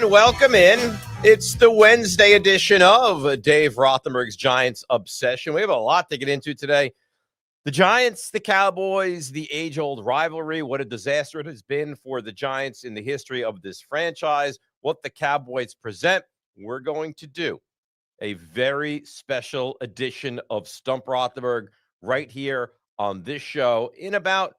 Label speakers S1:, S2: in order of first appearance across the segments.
S1: welcome in. It's the Wednesday edition of Dave Rothenberg's Giants Obsession. We have a lot to get into today. The Giants, the Cowboys, the age-old rivalry, what a disaster it has been for the Giants in the history of this franchise, what the Cowboys present. We're going to do a very special edition of Stump Rothenberg right here on this show in about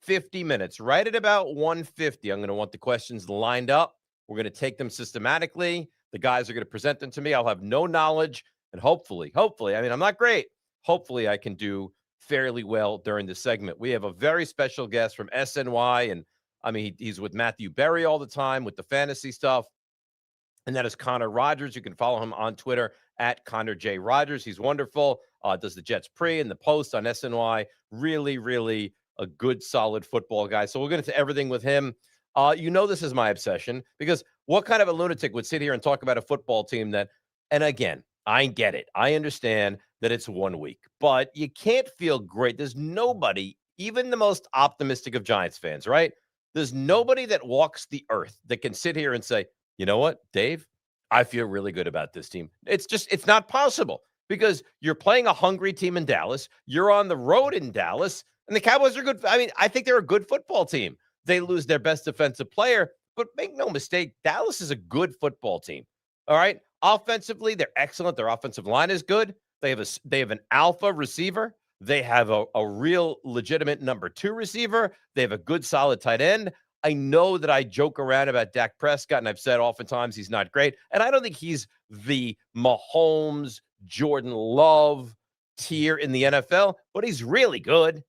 S1: 50 minutes, right at about 1:50. I'm going to want the questions lined up. We're going to take them systematically. The guys are going to present them to me. I'll have no knowledge, and hopefully, I mean, I'm not great. Hopefully, I can do fairly well during this segment. We have a very special guest from SNY, and I mean, he's with Matthew Berry all the time with the fantasy stuff, and that is Connor Rogers. You can follow him on Twitter at Connor J. Rogers. He's wonderful. Does the Jets pre and the post on SNY. Really, really a good, solid football guy. So we'll get into everything with him. You know this is my obsession, because what kind of a lunatic would sit here and talk about a football team that, and again, I get it. I understand that it's 1 week, but you can't feel great. There's nobody, even the most optimistic of Giants fans, right? There's nobody that walks the earth that can sit here and say, you know what, Dave, I feel really good about this team. It's not possible, because you're playing a hungry team in Dallas. You're on the road in Dallas, and the Cowboys are good. I mean, I think they're a good football team. They lose their best defensive player, but make no mistake, Dallas is a good football team. All right. Offensively, they're excellent. Their offensive line is good. They have an alpha receiver. They have a real legitimate number 2 receiver. They have a good, solid tight end. I know that I joke around about Dak Prescott, and I've said oftentimes he's not great. And I don't think he's the Mahomes, Jordan Love tier in the NFL, but he's really good.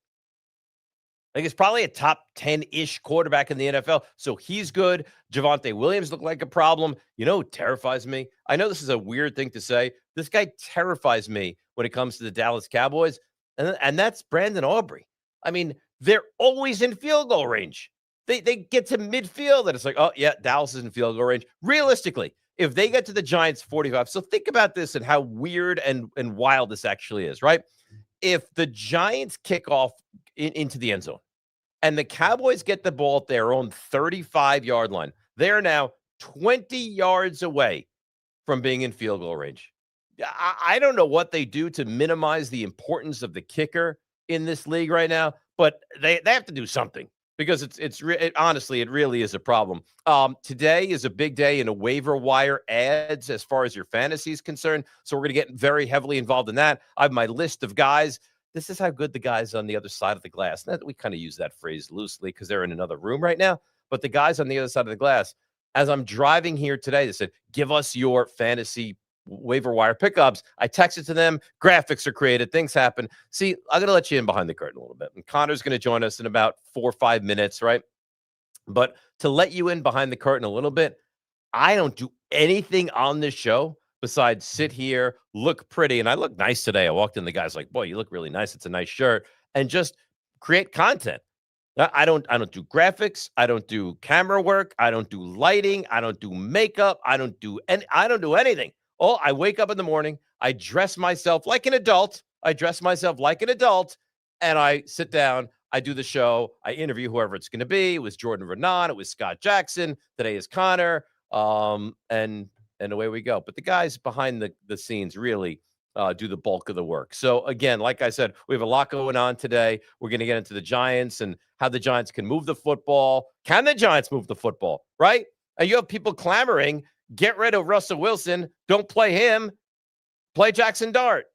S1: I think he's probably a top 10-ish quarterback in the NFL. So he's good. Javonte Williams looked like a problem. You know who terrifies me? I know this is a weird thing to say. This guy terrifies me when it comes to the Dallas Cowboys, and that's Brandon Aubrey. I mean, they're always in field goal range. They get to midfield, and it's like, oh, yeah, Dallas is in field goal range. Realistically, if they get to the Giants 45, so think about this and how weird and wild this actually is, right? If the Giants kick off into the end zone, and the Cowboys get the ball at their own 35-yard line, they are now 20 yards away from being in field goal range. I don't know what they do to minimize the importance of the kicker in this league right now, but they have to do something, because honestly, it really is a problem. Today is a big day in a waiver wire ads as far as your fantasy is concerned, so we're going to get very heavily involved in that. I have my list of guys. This is how good the guys on the other side of the glass. And we kind of use that phrase loosely because they're in another room right now. But the guys on the other side of the glass, as I'm driving here today, they said, give us your fantasy waiver wire pickups. I texted to them. Graphics are created. Things happen. See, I'm going to let you in behind the curtain a little bit. And Connor's going to join us in about 4 or 5 minutes, right? But to let you in behind the curtain a little bit, I don't do anything on this show besides sit here, look pretty. And I look nice today. I walked in, the guy's like, boy, you look really nice. It's a nice shirt. And just create content. I don't do graphics. I don't do camera work. I don't do lighting. I don't do makeup. I don't do anything. I wake up in the morning. I dress myself like an adult. And I sit down. I do the show. I interview whoever it's going to be. It was Jordan Renan. It was Scott Jackson. Today is Connor. And away we go. But the guys behind the scenes really do the bulk of the work. So, again, like I said, we have a lot going on today. We're going to get into the Giants and how the Giants can move the football. Can the Giants move the football, right? And you have people clamoring, get rid of Russell Wilson. Don't play him. Play Jackson Dart.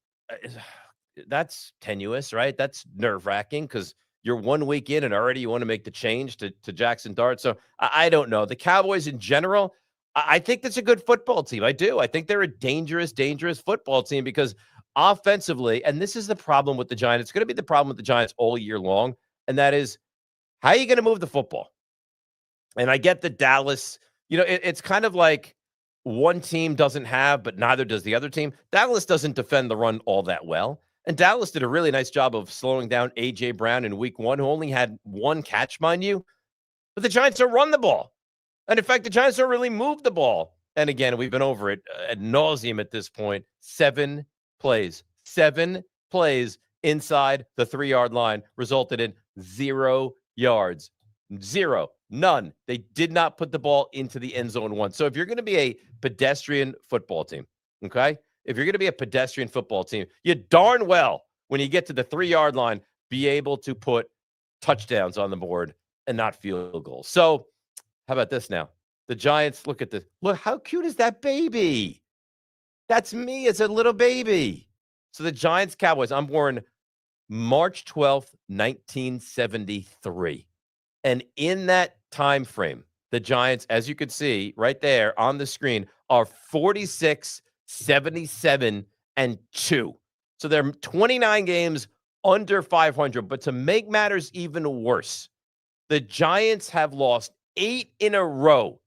S1: That's tenuous, right? That's nerve-wracking because you're 1 week in and already you want to make the change to Jackson Dart. So, I don't know. The Cowboys in general, I think that's a good football team. I do. I think they're a dangerous, dangerous football team because offensively, and this is the problem with the Giants, it's going to be the problem with the Giants all year long, and that is, how are you going to move the football? And I get the Dallas, it's kind of like one team doesn't have, but neither does the other team. Dallas doesn't defend the run all that well, and Dallas did a really nice job of slowing down A.J. Brown in week 1, who only had 1 catch, mind you, but the Giants don't run the ball. And in fact, the Giants don't really move the ball. And again, we've been over it ad nauseum at this point. 7 plays inside the 3-yard line resulted in 0 yards. 0. None. They did not put the ball into the end zone once. So if you're going to be a pedestrian football team, okay? If you're going to be a pedestrian football team, you darn well, when you get to the 3-yard line, be able to put touchdowns on the board and not field goals. So how about this now? The Giants, look at this. Look, how cute is that baby? That's me as a little baby. So the Giants, Cowboys, I'm born March 12th, 1973. And in that time frame, the Giants, as you could see right there on the screen, are 46, 77, and 2. So they're 29 games under 500. But to make matters even worse, the Giants have lost 8 in a row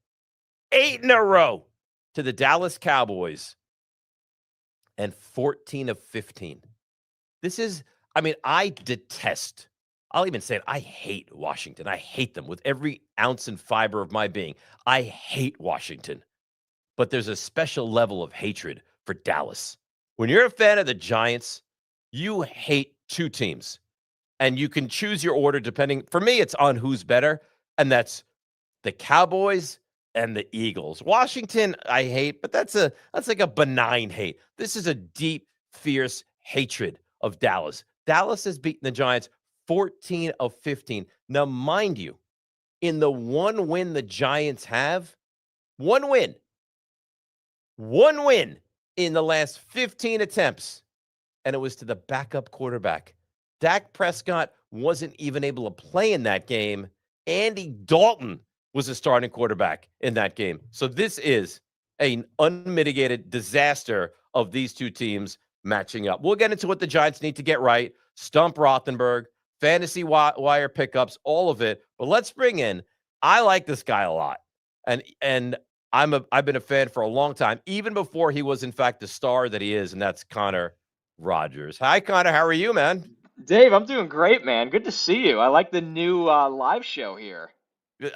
S1: to the Dallas Cowboys, and 14 of 15. This is, I detest, I'll even say it, I hate Washington. I hate them with every ounce and fiber of my being. I hate Washington. But there's a special level of hatred for Dallas. When you're a fan of the Giants, you hate 2 teams. And you can choose your order depending, for me, it's on who's better. And that's the Cowboys and the Eagles. Washington, I hate, but that's like a benign hate. This is a deep, fierce hatred of Dallas. Dallas has beaten the Giants 14 of 15. Now, mind you, in the one win the Giants have, one win in the last 15 attempts, and it was to the backup quarterback. Dak Prescott wasn't even able to play in that game. Andy Dalton was a starting quarterback in that game. So this is an unmitigated disaster of these 2 teams matching up. We'll get into what the Giants need to get right. Stump Rothenberg, fantasy wire pickups, all of it. But let's bring in, I like this guy a lot. And I've been a fan for a long time, even before he was in fact the star that he is, and that's Connor Rogers. Hi, Connor. How are you, man?
S2: Dave, I'm doing great, man. Good to see you. I like the new live show here.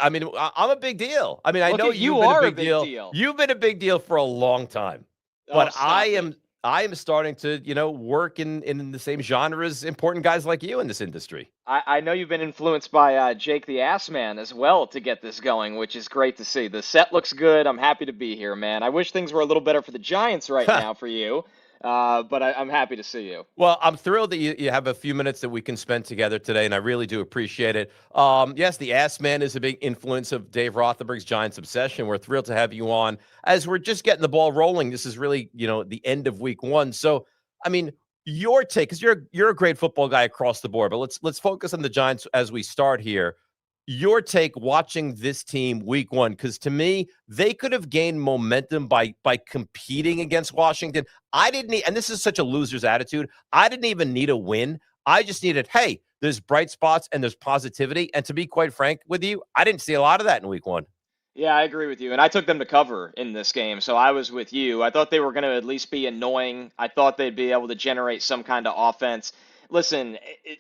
S1: I'm a big deal. I
S2: Look
S1: know
S2: at
S1: you've
S2: you
S1: been a
S2: are a
S1: big
S2: big
S1: deal.
S2: deal.
S1: You've been a big deal for a long time.
S2: Oh,
S1: But
S2: stop it.
S1: I am starting to, work in the same genre as important guys like you in this industry.
S2: I know you've been influenced by Jake the Ass Man as well to get this going, which is great to see. The set looks good. I'm happy to be here, man. I wish things were a little better for the Giants right now for you, but I'm happy to see you.
S1: Well, I'm thrilled that you have a few minutes that we can spend together today, and I really do appreciate it. Yes, the Ass Man is a big influence of Dave Rothenberg's Giants obsession. We're thrilled to have you on as we're just getting the ball rolling. This is really, the end of week 1. So, your take, because you're a great football guy across the board, but let's focus on the Giants as we start here. Your take watching this team week 1, because to me, they could have gained momentum by competing against Washington. I didn't need, and this is such a loser's attitude, I didn't even need a win. I just needed, hey, there's bright spots and there's positivity. And to be quite frank with you, I didn't see a lot of that in week 1.
S2: Yeah, I agree with you. And I took them to cover in this game, so I was with you. I thought they were going to at least be annoying. I thought they'd be able to generate some kind of offense. Listen,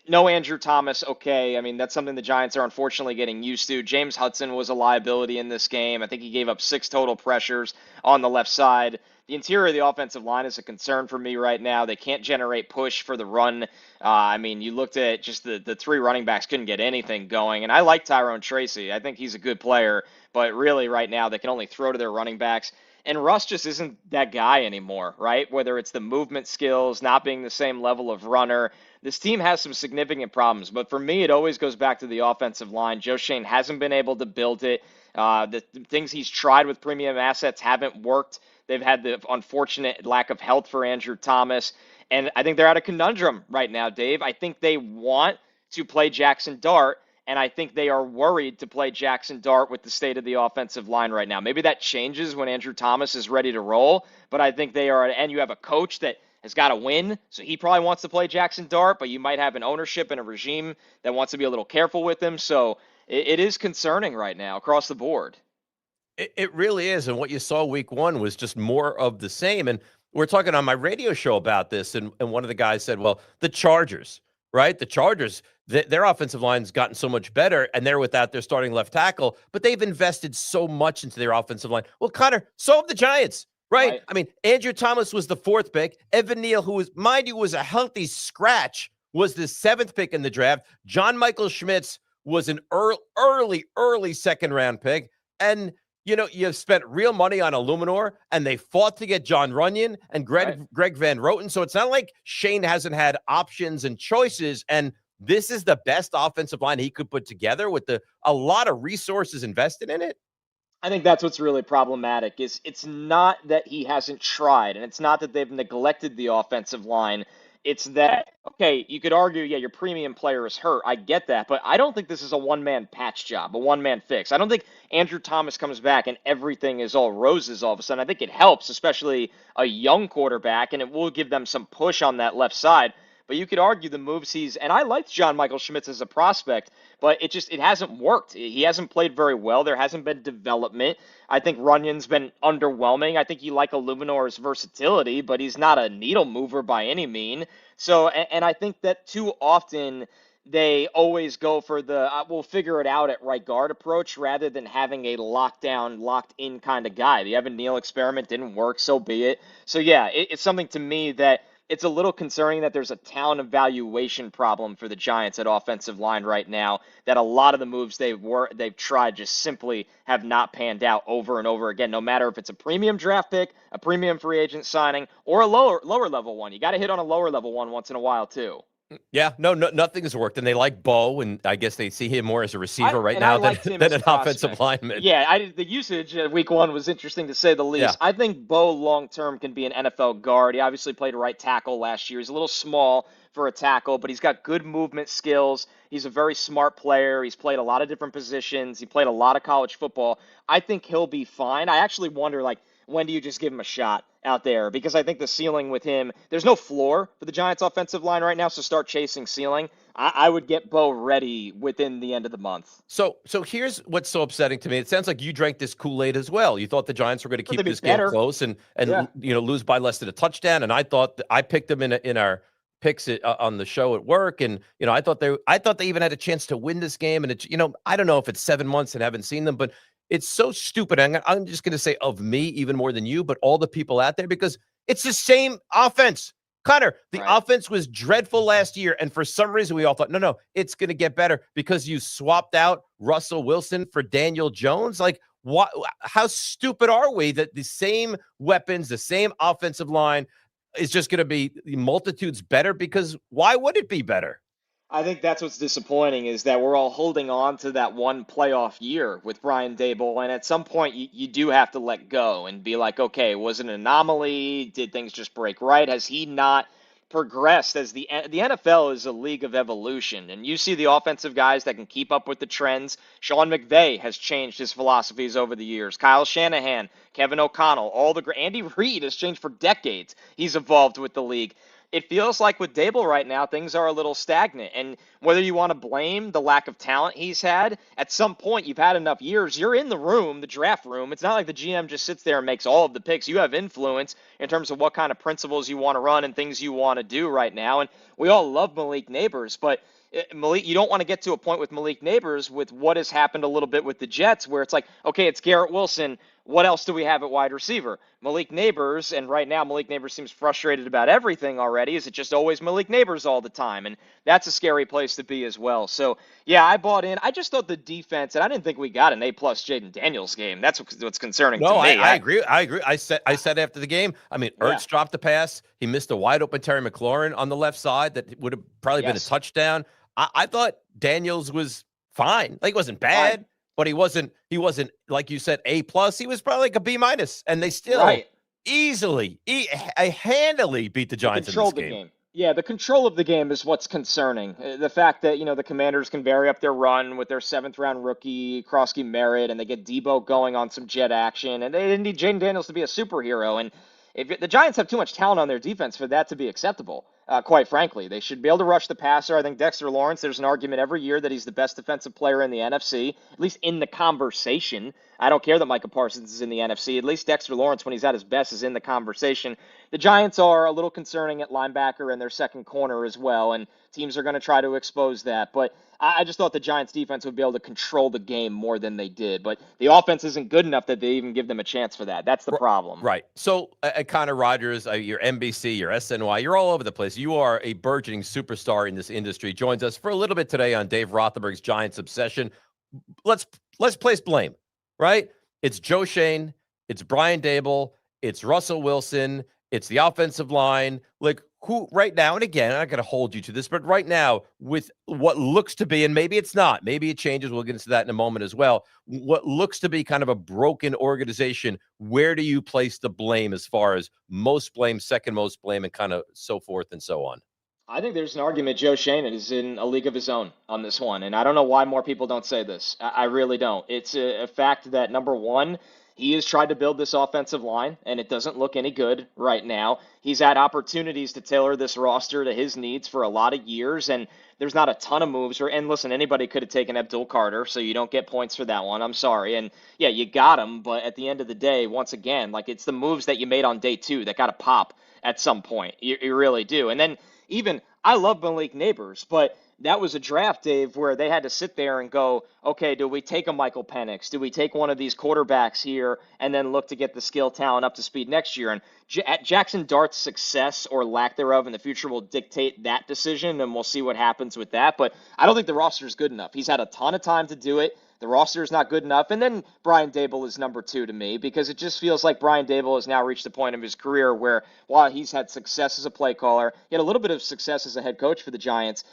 S2: no Andrew Thomas, okay. That's something the Giants are unfortunately getting used to. James Hudson was a liability in this game. I think he gave up 6 total pressures on the left side. The interior of the offensive line is a concern for me right now. They can't generate push for the run. You looked at just the 3 running backs couldn't get anything going. And I like Tyrone Tracy. I think he's a good player. But really right now they can only throw to their running backs. And Russ just isn't that guy anymore, right? Whether it's the movement skills, not being the same level of runner. This team has some significant problems. But for me, it always goes back to the offensive line. Joe Shane hasn't been able to build it. The things he's tried with premium assets haven't worked. They've had the unfortunate lack of health for Andrew Thomas. And I think they're at a conundrum right now, Dave. I think they want to play Jackson Dart, and I think they are worried to play Jackson Dart with the state of the offensive line right now. Maybe that changes when Andrew Thomas is ready to roll, but I think they are, and you have a coach that has got to win, so he probably wants to play Jackson Dart, but you might have an ownership and a regime that wants to be a little careful with him. So it is concerning right now across the board.
S1: It really is. And what you saw week 1 was just more of the same. And we're talking on my radio show about this. And one of the guys said, well, the Chargers, right? The Chargers, their offensive line's gotten so much better, and they're without their starting left tackle, but they've invested so much into their offensive line. Well, Connor, so have the Giants, right? Andrew Thomas was the 4th pick. Evan Neal, who was, mind you, was a healthy scratch, was the 7th pick in the draft. John Michael Schmitz was an early second round pick. And you spent real money on Illuminor, and they fought to get John Runyon and Greg Van Roten. So it's not like Shane hasn't had options and choices. And this is the best offensive line he could put together with a lot of resources invested in it.
S2: I think that's what's really problematic is it's not that he hasn't tried, and it's not that they've neglected the offensive line. It's that, okay, you could argue, yeah, your premium player is hurt. I get that, but I don't think this is a one-man patch job, a one-man fix. I don't think Andrew Thomas comes back and everything is all roses all of a sudden. I think it helps, especially a young quarterback, and it will give them some push on that left side. But you could argue the moves and I liked John Michael Schmitz as a prospect, but it hasn't worked. He hasn't played very well. There hasn't been development. I think Runyon's been underwhelming. I think you like Illuminor's versatility, but he's not a needle mover by any mean. So, and I think that too often they always go for the we'll figure it out at right guard approach rather than having a lockdown, locked in kind of guy. The Evan Neal experiment didn't work, so be it. So yeah, it's something to me that it's a little concerning that there's a talent evaluation problem for the Giants at offensive line right now, that a lot of the moves they've tried just simply have not panned out over and over again, no matter if it's a premium draft pick, a premium free agent signing, or a lower level one. You got to hit on a lower level one once in a while too.
S1: Yeah, no, nothing has worked, and they like Bo, and I guess they see him more as a receiver right now than an offensive lineman.
S2: Yeah, the usage week one was interesting to say the least. Yeah. I think Bo long-term can be an NFL guard. He obviously played right tackle last year. He's a little small for a tackle, but he's got good movement skills. He's a very smart player. He's played a lot of different positions. He played a lot of college football. I think he'll be fine. I actually wonder, when do you just give him a shot out there? Because I think the ceiling with him, there's no floor for the Giants offensive line right now, so start chasing ceiling. I would get Bo ready within the end of the month.
S1: So here's what's so upsetting to me. It sounds like you drank this Kool-Aid as well. You thought the Giants were going to keep this game close and lose by less than a touchdown, and I thought I picked them in our picks on the show at work, and I thought they even had a chance to win this game, and I don't know if it's 7 months and haven't seen them, but it's so stupid. I'm just going to say of me even more than you, but all the people out there, because it's the same offense. Connor, the offense was dreadful last year, and for some reason we all thought, no, it's going to get better because you swapped out Russell Wilson for Daniel Jones. Like, what? How stupid are we that the same weapons, the same offensive line is just going to be multitudes better? Because why would it be better?
S2: I think that's what's disappointing is that we're all holding on to that one playoff year with Brian Daboll, and at some point you do have to let go and be like, okay, was it an anomaly? Did things just break right? Has he not progressed? As the NFL is a league of evolution, and you see the offensive guys that can keep up with the trends. Sean McVay has changed his philosophies over the years. Kyle Shanahan, Kevin O'Connell, Andy Reid has changed for decades. He's evolved with the league. It feels like with Daboll right now, things are a little stagnant. And whether you want to blame the lack of talent he's had, at some point you've had enough years. You're in the room, the draft room. It's not like the GM just sits there and makes all of the picks. You have influence in terms of what kind of principles you want to run and things you want to do right now. And we all love Malik Neighbors, but Malik, you don't want to get to a point with Malik Neighbors with what has happened a little bit with the Jets, where it's like, okay, it's Garrett Wilson. What else do we have at wide receiver? Malik Neighbors, and right now Malik Neighbors seems frustrated about everything already. Is it just always Malik Neighbors all the time? And that's a scary place to be as well. So, yeah, I bought in. I just thought the defense, and I didn't think we got an A-plus Jaden Daniels game. That's what's concerning to me.
S1: I agree. I said after the game, Ertz dropped the pass. He missed a wide-open Terry McLaurin on the left side that would have probably been a touchdown. I thought Daniels was fine. Like, he wasn't bad. But he wasn't, like you said, A+. He was probably like a B-, and they still handily beat the Giants in this game.
S2: Yeah, the control of the game is what's concerning. The fact that, the Commanders can vary up their run with their 7th-round rookie, Krosky Merritt, and they get Debo going on some jet action, and they didn't need Jaden Daniels to be a superhero. And if the Giants have too much talent on their defense for that to be acceptable, quite frankly. They should be able to rush the passer. I think Dexter Lawrence, there's an argument every year that he's the best defensive player in the NFC, at least in the conversation. I don't care that Micah Parsons is in the NFC. At least Dexter Lawrence, when he's at his best, is in the conversation. The Giants are a little concerning at linebacker and their second corner as well, and teams are going to try to expose that. But I just thought the Giants defense would be able to control the game more than they did. But the offense isn't good enough that they even give them a chance for that. That's the problem.
S1: Right. So, Connor Rogers, your NBC, your SNY, you're all over the place. You are a burgeoning superstar in this industry. Joins us for a little bit today on Dave Rothenberg's Giants Obsession. Let's place blame, right? It's Joe Shane, it's Brian Dable, it's Russell Wilson, it's the offensive line. Like, who right now, and again, I'm not going to hold you to this, but right now, with what looks to be, and maybe it's not, maybe it changes, we'll get into that in a moment as well, what looks to be kind of a broken organization, where do you place the blame as far as most blame, second most blame, and kind of so forth and so on?
S2: I think there's an argument Joe Shane is in a league of his own on this one, and I don't know why more people don't say this. I really don't. It's a fact that number one, he has tried to build this offensive line, and it doesn't look any good right now. He's had opportunities to tailor this roster to his needs for a lot of years, and there's not a ton of moves. And listen, anybody could have taken Abdul Carter, so you don't get points for that one. I'm sorry. And yeah, you got him, but at the end of the day, once again, like it's the moves that you made on day two that got to pop at some point. You really do. And then even I love Malik Neighbors, but that was a draft, Dave, where they had to sit there and go, okay, do we take a Michael Penix? Do we take one of these quarterbacks here and then look to get the skill talent up to speed next year? And Jackson Dart's success or lack thereof in the future will dictate that decision, and we'll see what happens with that. But I don't think the roster is good enough. He's had a ton of time to do it. The roster is not good enough. And then Brian Dable is number two to me because it just feels like Brian Dable has now reached the point of his career where while he's had success as a play caller, he had a little bit of success as a head coach for the Giants.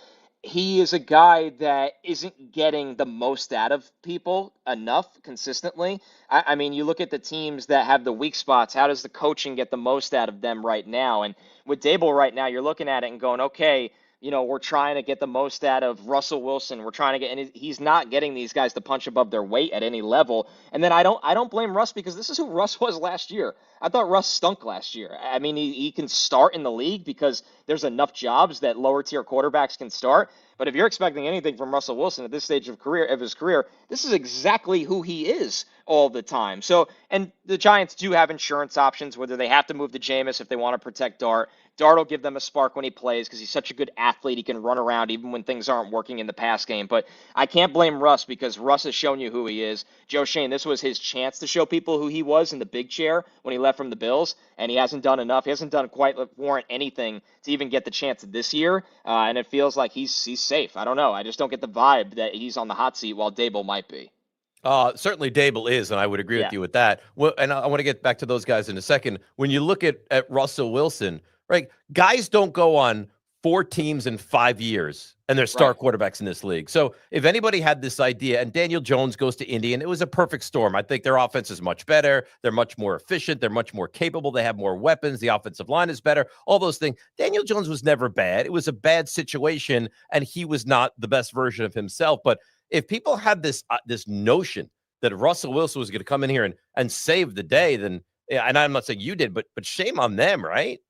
S2: He is a guy that isn't getting the most out of people enough consistently. I mean, you look at the teams that have the weak spots. How does the coaching get the most out of them right now? And with Dable right now, you're looking at it and going, okay, we're trying to get the most out of Russell Wilson. We're trying to get, and he's not getting these guys to punch above their weight at any level. And then I don't blame Russ because this is who Russ was last year. I thought Russ stunk last year. I mean, he can start in the league because there's enough jobs that lower tier quarterbacks can start. But if you're expecting anything from Russell Wilson at this stage of his career, this is exactly who he is all the time. So, and the Giants do have insurance options, whether they have to move to Jameis if they want to protect Dart. Dart will give them a spark when he plays because he's such a good athlete. He can run around even when things aren't working in the pass game. But I can't blame Russ because Russ has shown you who he is. Joe Shane, this was his chance to show people who he was in the big chair when he left from the Bills, and he hasn't done enough. He hasn't done quite warrant anything to even get the chance this year, and it feels like he's safe. I don't know. I just don't get the vibe that he's on the hot seat while Dable might be.
S1: Certainly Dable is, and I would agree with you with that. Well, and I want to get back to those guys in a second. When you look at Russell Wilson, right, guys don't go on 4 teams in 5 years, and they're star quarterbacks in this league. So if anybody had this idea, and Daniel Jones goes to Indy, and it was a perfect storm. I think their offense is much better. They're much more efficient. They're much more capable. They have more weapons. The offensive line is better. All those things. Daniel Jones was never bad. It was a bad situation, and he was not the best version of himself. But if people had this notion that Russell Wilson was going to come in here and save the day, then, and I'm not saying you did, but shame on them, right?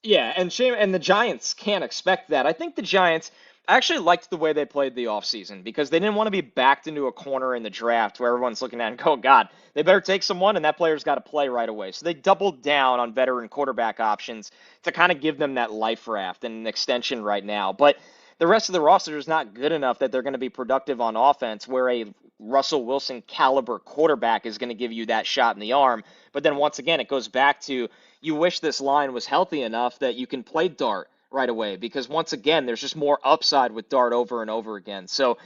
S2: Yeah, and shame, and the Giants can't expect that. I think the Giants actually liked the way they played the offseason because they didn't want to be backed into a corner in the draft where everyone's looking at and go, God, they better take someone and that player's got to play right away. So they doubled down on veteran quarterback options to kind of give them that life raft and an extension right now. But the rest of the roster is not good enough that they're going to be productive on offense where a Russell Wilson caliber quarterback is going to give you that shot in the arm. But then once again, it goes back to you wish this line was healthy enough that you can play Dart right away because once again, there's just more upside with Dart over and over again. So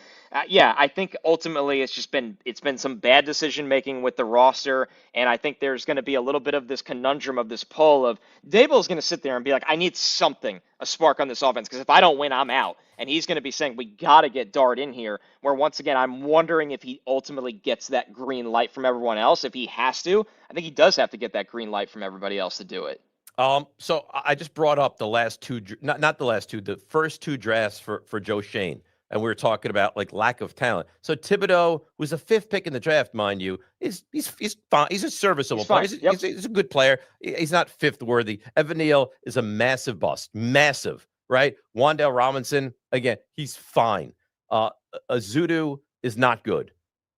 S2: yeah, I think ultimately it's been some bad decision making with the roster, and I think there's going to be a little bit of this conundrum of this pull of Dable's going to sit there and be like, I need something, a spark on this offense, because if I don't win, I'm out. And he's going to be saying, we got to get Dart in here, where once again, I'm wondering if he ultimately gets that green light from everyone else. If he has to, I think he does have to get that green light from everybody else to do it.
S1: So I just brought up the last two, not the last two, the first 2 drafts for Joe Shane. And we were talking about like lack of talent. So Thibodeau was a 5th pick in the draft, mind you. He's fine. He's a serviceable player. He's a good player. He's not 5th worthy. Evan Neal is a massive bust. Massive, right? Wan'Dale Robinson, again, he's fine. Azudu is not good.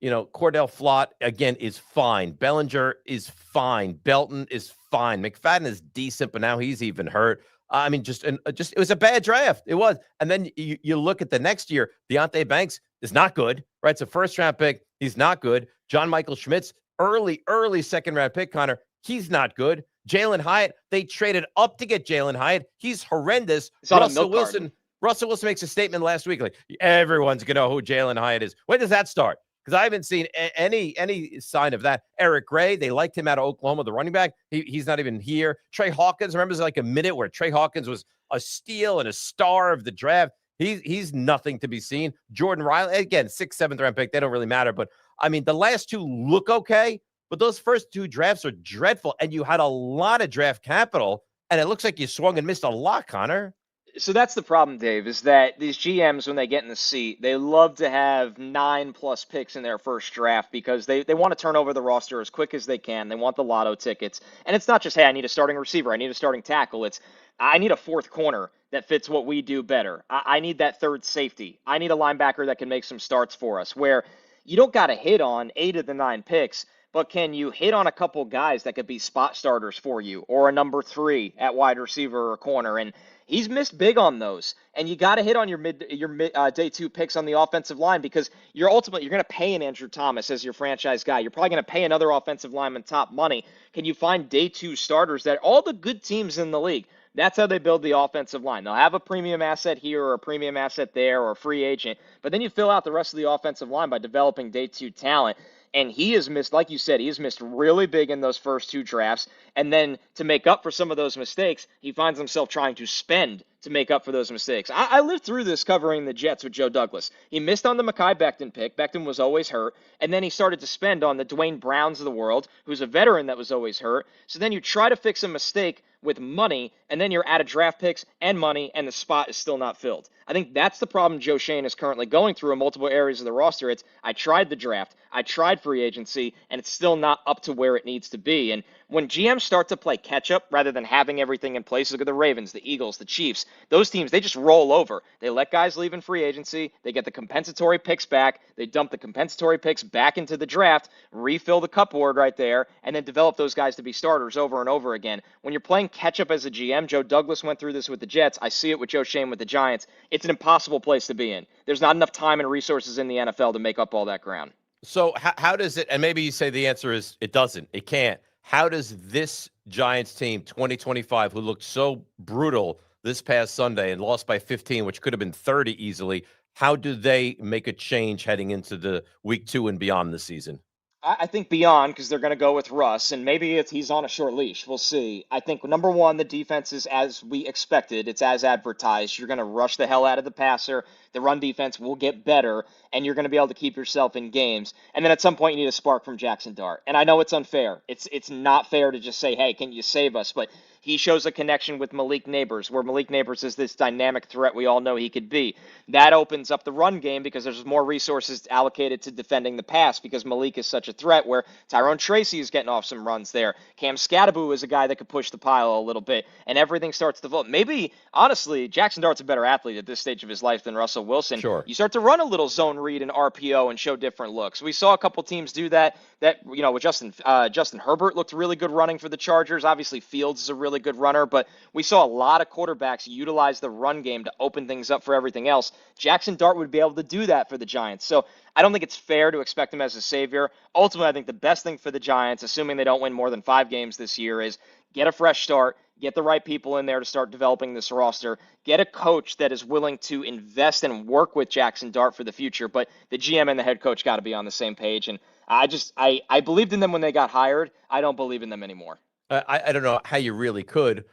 S1: Cordell Flott, again, is fine. Bellinger is fine. Belton is fine. McFadden is decent, but now he's even hurt. I mean, just it was a bad draft. It was. And then you look at the next year, Deonte Banks is not good, right? It's a first round pick. He's not good. John Michael Schmitz, early second round pick, Connor. He's not good. Jalen Hyatt, they traded up to get Jalen Hyatt. He's horrendous.
S2: It's on a milk carton.
S1: Russell Wilson makes a statement last week, like everyone's gonna know who Jalen Hyatt is. When does that start? Because I haven't seen any sign of that. Eric Gray, they liked him out of Oklahoma, the running back. He's not even here. Trey Hawkins, remember, there's like a minute where Trey Hawkins was a steal and a star of the draft. He's nothing to be seen. Jordan Riley, again, 6th, 7th round pick. They don't really matter. But I mean, the last two look okay, but those first two drafts are dreadful. And you had a lot of draft capital, and it looks like you swung and missed a lot, Connor.
S2: So that's the problem, Dave, is that these GMs, when they get in the seat, they love to have 9+ picks in their first draft because they want to turn over the roster as quick as they can. They want the lotto tickets. And it's not just, hey, I need a starting receiver, I need a starting tackle. It's, I need a fourth corner that fits what we do better. I need that third safety. I need a linebacker that can make some starts for us, where you don't got to hit on 8 of the 9 picks, but can you hit on a couple guys that could be spot starters for you, or a number 3 at wide receiver or corner? And he's missed big on those, and you got to hit on your day 2 picks on the offensive line, because you're going to pay an Andrew Thomas as your franchise guy. You're probably going to pay another offensive lineman top money. Can you find day 2 starters that all the good teams in the league? That's how they build the offensive line. They'll have a premium asset here or a premium asset there or a free agent, but then you fill out the rest of the offensive line by developing day 2 talent. And he has missed, like you said, he has missed really big in those first 2 drafts. And then to make up for some of those mistakes, he finds himself trying to spend to make up for those mistakes. I lived through this covering the Jets with Joe Douglas. He missed on the Mekhi Becton pick. Becton was always hurt. And then he started to spend on the Dwayne Browns of the world, who's a veteran that was always hurt. So then you try to fix a mistake with money, and then you're out of draft picks and money, and the spot is still not filled. I think that's the problem Joe Schoen is currently going through in multiple areas of the roster. It's, I tried the draft, I tried free agency, and it's still not up to where it needs to be. And when GMs start to play catch-up rather than having everything in place, look at the Ravens, the Eagles, the Chiefs, those teams, they just roll over. They let guys leave in free agency, they get the compensatory picks back, they dump the compensatory picks back into the draft, refill the cupboard right there, and then develop those guys to be starters over and over again. When you're playing catch-up as a GM, Joe Douglas went through this with the Jets, I see it with Joe Schoen with the Giants, it's an impossible place to be in. There's not enough time and resources in the NFL to make up all that ground.
S1: So how does it, and maybe you say the answer is it doesn't, it can't. How does this Giants team, 2025, who looked so brutal this past Sunday and lost by 15, which could have been 30 easily, how do they make a change heading into the week 2 and beyond the season?
S2: I think beyond, because they're going to go with Russ, and maybe he's on a short leash. We'll see. I think, number one, the defense is as we expected. It's as advertised. You're going to rush the hell out of the passer. The run defense will get better, and you're going to be able to keep yourself in games. And then at some point, you need a spark from Jackson Dart. And I know it's unfair. It's not fair to just say, hey, can you save us? But he shows a connection with Malik Neighbors, where Malik Neighbors is this dynamic threat we all know he could be. That opens up the run game because there's more resources allocated to defending the pass because Malik is such a threat, where Tyrone Tracy is getting off some runs there. Cam Scatterbo is a guy that could push the pile a little bit, and everything starts to develop. Maybe, honestly, Jackson Dart's a better athlete at this stage of his life than Russell Wilson.
S1: Sure.
S2: You start to run a little zone read and RPO and show different looks. We saw a couple teams do that. With Justin Herbert looked really good running for the Chargers. Obviously, Fields is a really good runner, but we saw a lot of quarterbacks utilize the run game to open things up for everything else. Jackson Dart would be able to do that for the Giants. So I don't think it's fair to expect him as a savior. Ultimately, I think the best thing for the Giants, assuming they don't win more than 5 games this year, is get a fresh start, get the right people in there to start developing this roster, get a coach that is willing to invest and work with Jackson Dart for the future. But the GM and the head coach got to be on the same page. And I believed in them when they got hired. I don't believe in them anymore.
S1: I don't know how you really could.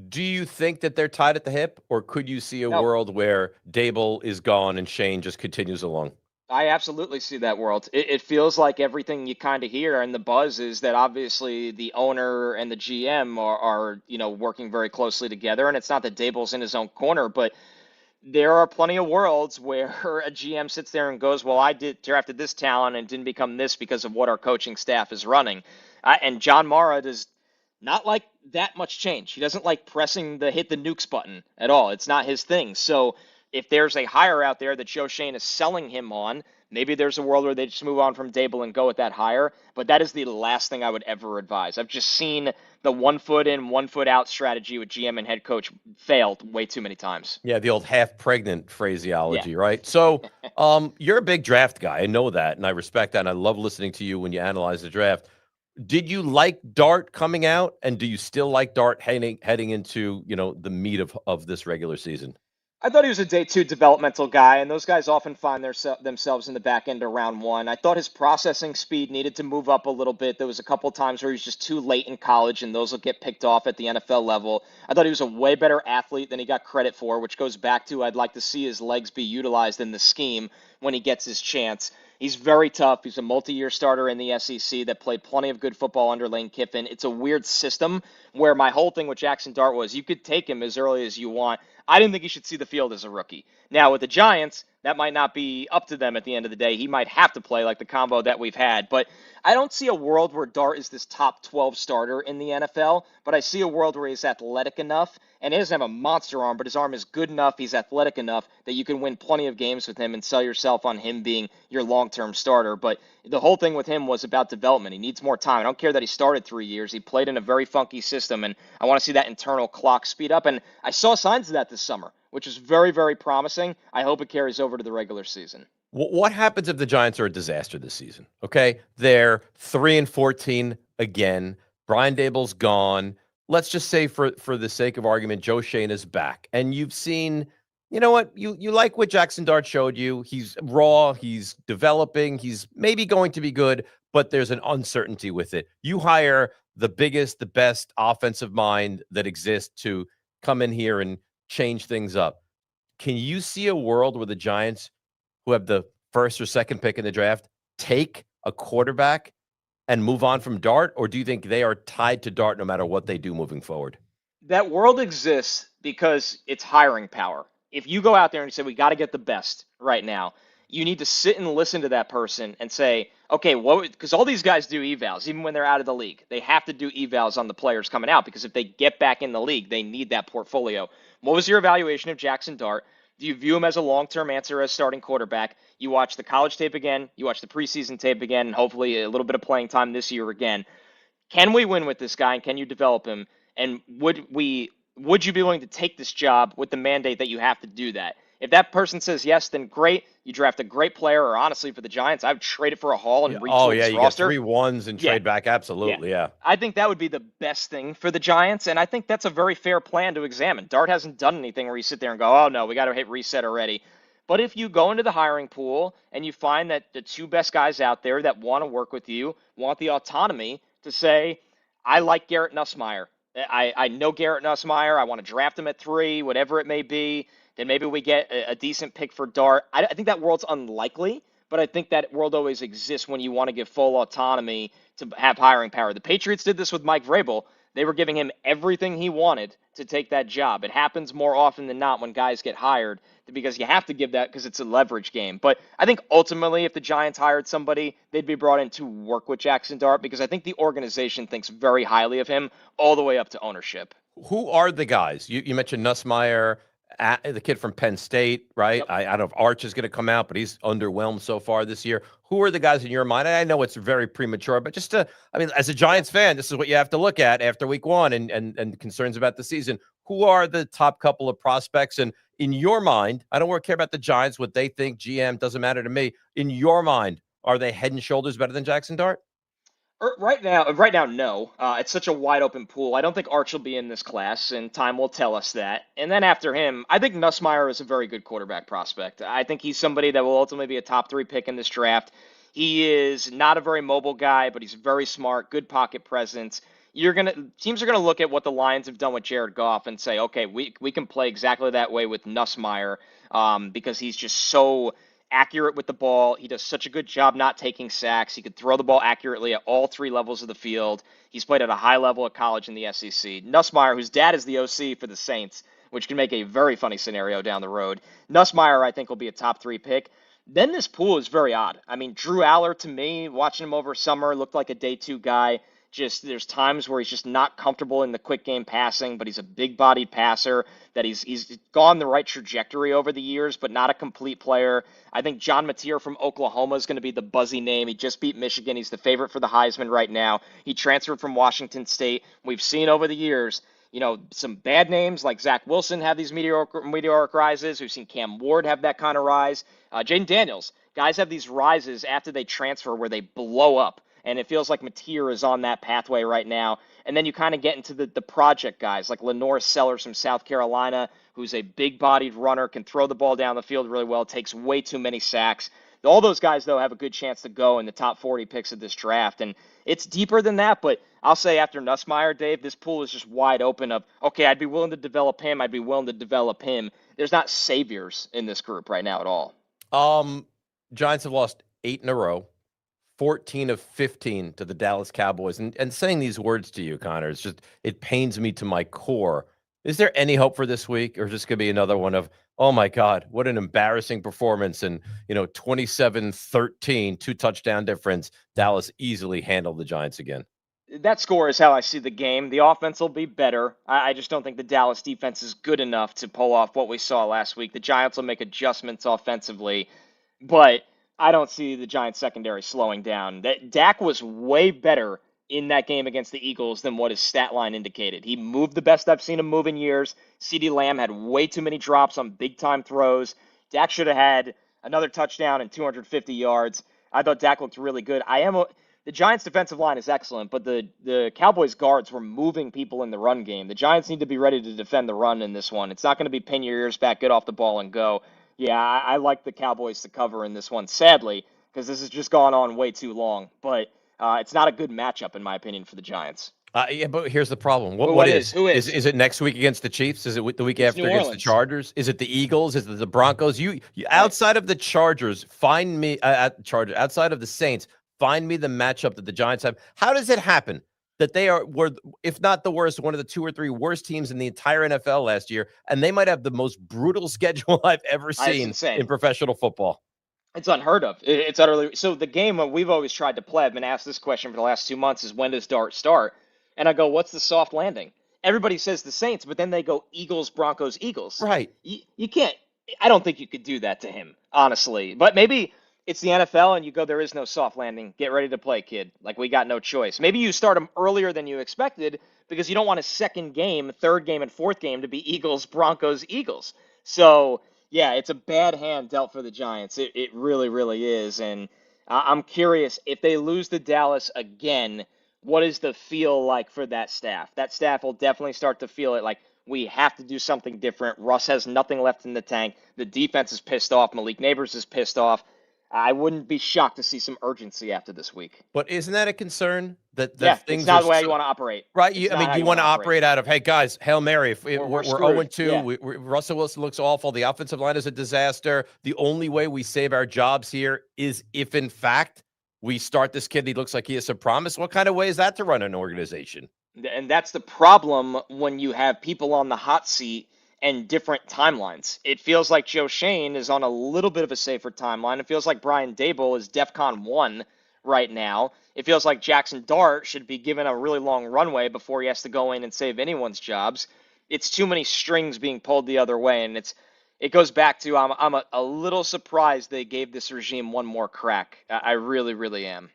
S1: Do you think that they're tied at the hip, or could you see a world where Dable is gone and Shane just continues along?
S2: I absolutely see that world. It feels like everything you kind of hear, and the buzz is that obviously the owner and the GM are working very closely together. And it's not that Dable's in his own corner, but there are plenty of worlds where a GM sits there and goes, well, I drafted this talent and didn't become this because of what our coaching staff is running. And John Mara does not like that much change. He doesn't like pressing the hit the nukes button at all. It's not his thing. So if there's a hire out there that Joe Shane is selling him on, maybe there's a world where they just move on from Dable and go with that hire. But that is the last thing I would ever advise. I've just seen the 1 foot in, 1 foot out strategy with GM and head coach failed way too many times.
S1: Yeah, the old half-pregnant
S2: Yeah.
S1: phraseology, right? So, you're a big draft guy. I know that, and I respect that, and I love listening to you when you analyze the draft. Did you like Dart coming out, and do you still like Dart heading into, the meat of this regular season?
S2: I thought he was a day two developmental guy, and those guys often find themselves in the back end of round one. I thought his processing speed needed to move up a little bit. There was a couple times where he was just too late in college, and those will get picked off at the NFL level. I thought he was a way better athlete than he got credit for, which goes back to I'd like to see his legs be utilized in the scheme when he gets his chance. He's very tough. He's a multi-year starter in the SEC that played plenty of good football under Lane Kiffin. It's a weird system where my whole thing with Jackson Dart was you could take him as early as you want. I didn't think he should see the field as a rookie. Now, with the Giants, that might not be up to them at the end of the day. He might have to play like the combo that we've had. But I don't see a world where Dart is this top 12 starter in the NFL, but I see a world where he's athletic enough, and he doesn't have a monster arm, but his arm is good enough, he's athletic enough that you can win plenty of games with him and sell yourself on him being your long-term starter. But the whole thing with him was about development. He needs more time. I don't care that he started 3 years. He played in a very funky system, and I want to see that internal clock speed up. And I saw signs of that this summer, which is very, very promising. I hope it carries over to the regular season.
S1: What happens if the Giants are a disaster this season? Okay, they're 3-14 again. Brian Dable's gone. Let's just say, for the sake of argument, Joe Shane is back, and you've seen. You know what? You like what Jackson Dart showed you. He's raw. He's developing. He's maybe going to be good, but there's an uncertainty with it. You hire the biggest, the best offensive mind that exists to come in here and change things up. Can you see a world where the Giants, who have the first or second pick in the draft, take a quarterback and move on from Dart? Or do you think they are tied to Dart no matter what they do moving forward?
S2: That world exists because it's hiring power. If you go out there and you say, we got to get the best right now, you need to sit and listen to that person and say, okay, because all these guys do evals, even when they're out of the league. They have to do evals on the players coming out because if they get back in the league, they need that portfolio. What was your evaluation of Jackson Dart? Do you view him as a long-term answer as starting quarterback? You watch the college tape again, you watch the preseason tape again, and hopefully a little bit of playing time this year again. Can we win with this guy, and can you develop him? And would you be willing to take this job with the mandate that you have to do that? If that person says yes, then great. You draft a great player, or honestly, for the Giants, I would trade it for a haul and retool this
S1: you
S2: roster.
S1: Get 3 ones and trade back. Absolutely, yeah.
S2: I think that would be the best thing for the Giants, and I think that's a very fair plan to examine. Dart hasn't done anything where you sit there and go, oh, no, we got to hit reset already. But if you go into the hiring pool and you find that the 2 best guys out there that want to work with you want the autonomy to say, I like Garrett Nussmeier. I know Garrett Nussmeier. I want to draft him at 3, whatever it may be. Then maybe we get a decent pick for Dart. I think that world's unlikely, but I think that world always exists when you want to give full autonomy to have hiring power. The Patriots did this with Mike Vrabel. They were giving him everything he wanted to take that job. It happens more often than not when guys get hired because you have to give that because it's a leverage game. But I think ultimately if the Giants hired somebody, they'd be brought in to work with Jackson Dart because I think the organization thinks very highly of him all the way up to ownership.
S1: Who are the guys? You mentioned Nussmeier, the kid from Penn State, right?
S2: Yep.
S1: I don't know if Arch is going to come out, but he's underwhelmed so far this year. Who are the guys in your mind? I know it's very premature, but as a Giants fan, this is what you have to look at after week 1 and concerns about the season. Who are the top couple of prospects? And in your mind, I don't really care about the Giants, what they think, GM, doesn't matter to me. In your mind, are they head and shoulders better than Jackson Dart?
S2: Right now, no. It's such a wide open pool. I don't think Arch will be in this class, and time will tell us that. And then after him, I think Nussmeier is a very good quarterback prospect. I think he's somebody that will ultimately be a top 3 pick in this draft. He is not a very mobile guy, but he's very smart, good pocket presence. Teams are gonna look at what the Lions have done with Jared Goff and say, okay, we can play exactly that way with Nussmeier because he's just so accurate with the ball. He does such a good job not taking sacks. He could throw the ball accurately at all 3 levels of the field. He's played at a high level at college in the SEC. Nussmeier, whose dad is the OC for the Saints, which can make a very funny scenario down the road. Nussmeier, I think, will be a top 3 pick. Then this pool is very odd. I mean, Drew Aller, to me, watching him over summer, looked like a day 2 guy. Just there's times where he's just not comfortable in the quick game passing, but he's a big-bodied passer. That he's gone the right trajectory over the years, but not a complete player. I think John Mateer from Oklahoma is going to be the buzzy name. He just beat Michigan. He's the favorite for the Heisman right now. He transferred from Washington State. We've seen over the years, some bad names like Zach Wilson have these meteoric rises. We've seen Cam Ward have that kind of rise. Jaden Daniels, guys have these rises after they transfer where they blow up. And it feels like Mateer is on that pathway right now. And then you kind of get into the project guys like Lenore Sellers from South Carolina, who's a big-bodied runner, can throw the ball down the field really well, takes way too many sacks. All those guys, though, have a good chance to go in the top 40 picks of this draft. And it's deeper than that, but I'll say after Nussmeier, Dave, this pool is just wide open of, okay, I'd be willing to develop him. I'd be willing to develop him. There's not saviors in this group right now at all.
S1: Giants have lost 8 in a row. 14 of 15 to the Dallas Cowboys. And saying these words to you, Connor, it pains me to my core. Is there any hope for this week, or is this going to be another one of, oh my God, what an embarrassing performance, and 27-13, 2-touchdown difference. Dallas easily handled the Giants again.
S2: That score is how I see the game. The offense will be better. I just don't think the Dallas defense is good enough to pull off what we saw last week. The Giants will make adjustments offensively, but I don't see the Giants secondary slowing down. Dak was way better in that game against the Eagles than what his stat line indicated. He moved the best I've seen him move in years. CeeDee Lamb had way too many drops on big-time throws. Dak should have had another touchdown and 250 yards. I thought Dak looked really good. The Giants' defensive line is excellent, but the Cowboys' guards were moving people in the run game. The Giants need to be ready to defend the run in this one. It's not going to be pin your ears back, get off the ball, and go. Yeah, I like the Cowboys to cover in this one, sadly, because this has just gone on way too long. But it's not a good matchup, in my opinion, for the Giants.
S1: Yeah, but here's the problem.
S2: What is? Who is?
S1: Is it next week against the Chiefs? Is it the week
S2: It's
S1: after
S2: New
S1: against the
S2: Orleans.
S1: Chargers? Is it the Eagles? Is it the Broncos? You outside of the Chargers, find me outside of the Saints, find me the matchup that the Giants have. How does it happen that they were, if not the worst, one of the 2 or 3 worst teams in the entire NFL last year, and they might have the most brutal schedule I've ever seen in professional football?
S2: It's unheard of. It's utterly so. The game we've always tried to play, I've been asked this question for the last 2 months, is when does Dart start? And I go, what's the soft landing? Everybody says the Saints, but then they go Eagles, Broncos, Eagles.
S1: Right.
S2: You can't. I don't think you could do that to him, honestly. But maybe it's the NFL and you go, there is no soft landing. Get ready to play, kid. Like, we got no choice. Maybe you start him earlier than you expected because you don't want a second game, third game, and fourth game to be Eagles, Broncos, Eagles. So, yeah, it's a bad hand dealt for the Giants. It really, really is. And I'm curious, if they lose to Dallas again, what is the feel like for that staff? That staff will definitely start to feel it like, we have to do something different. Russ has nothing left in the tank. The defense is pissed off. Malik Neighbors is pissed off. I wouldn't be shocked to see some urgency after this week.
S1: But isn't that a concern that things
S2: it's not
S1: are
S2: the way you want to operate.
S1: Right. You want to operate out of, hey, guys, Hail Mary. If we're 0-2,
S2: yeah.
S1: Russell Wilson looks awful. The offensive line is a disaster. The only way we save our jobs here is if, in fact, we start this kid. He looks like he has some promise. What kind of way is that to run an organization?
S2: And that's the problem when you have people on the hot seat and different timelines. It feels like Joe Shane is on a little bit of a safer timeline. It feels like Brian Daboll is DEFCON 1 right now. It feels like Jackson Dart should be given a really long runway before he has to go in and save anyone's jobs. It's too many strings being pulled the other way, and it goes back to I'm a little surprised they gave this regime one more crack. I really, really am.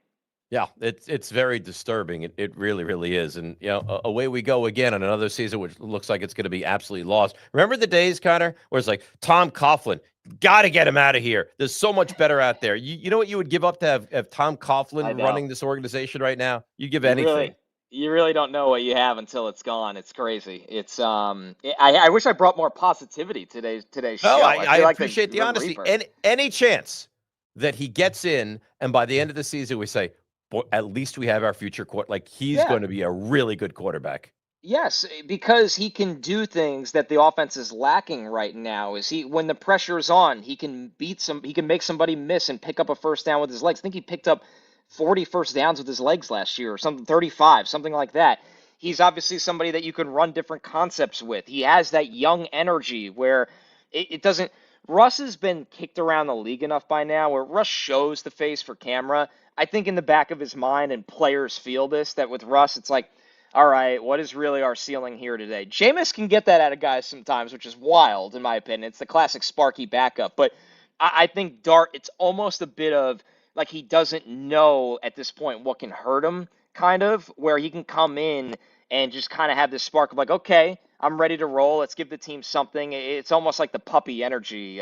S1: Yeah, it's very disturbing. It really, really is. And, away we go again on another season, which looks like it's going to be absolutely lost. Remember the days, Connor, where it's like, Tom Coughlin, got to get him out of here. There's so much better out there. You know what you would give up to have Tom Coughlin running this organization right now? You'd give anything.
S2: You really don't know what you have until it's gone. It's crazy. It's I wish I brought more positivity today's show.
S1: I appreciate the honesty. Any chance that he gets in, and by the end of the season we say, boy, at least we have our future like he's going to be a really good quarterback.
S2: Yes, because he can do things that the offense is lacking right now. When the pressure is on, he can make somebody miss and pick up a first down with his legs. I think he picked up 40 first downs with his legs last year or something, 35, something like that. He's obviously somebody that you can run different concepts with. He has that young energy where it doesn't. Russ has been kicked around the league enough by now where Russ shows the face for camera, I think in the back of his mind, and players feel this, that with Russ, it's like, all right, what is really our ceiling here today? Jameis can get that out of guys sometimes, which is wild in my opinion. It's the classic Sparky backup. But I think Dart, it's almost a bit of like he doesn't know at this point what can hurt him, kind of, where he can come in and just kind of have this spark of like, okay, I'm ready to roll. Let's give the team something. It's almost like the puppy energy.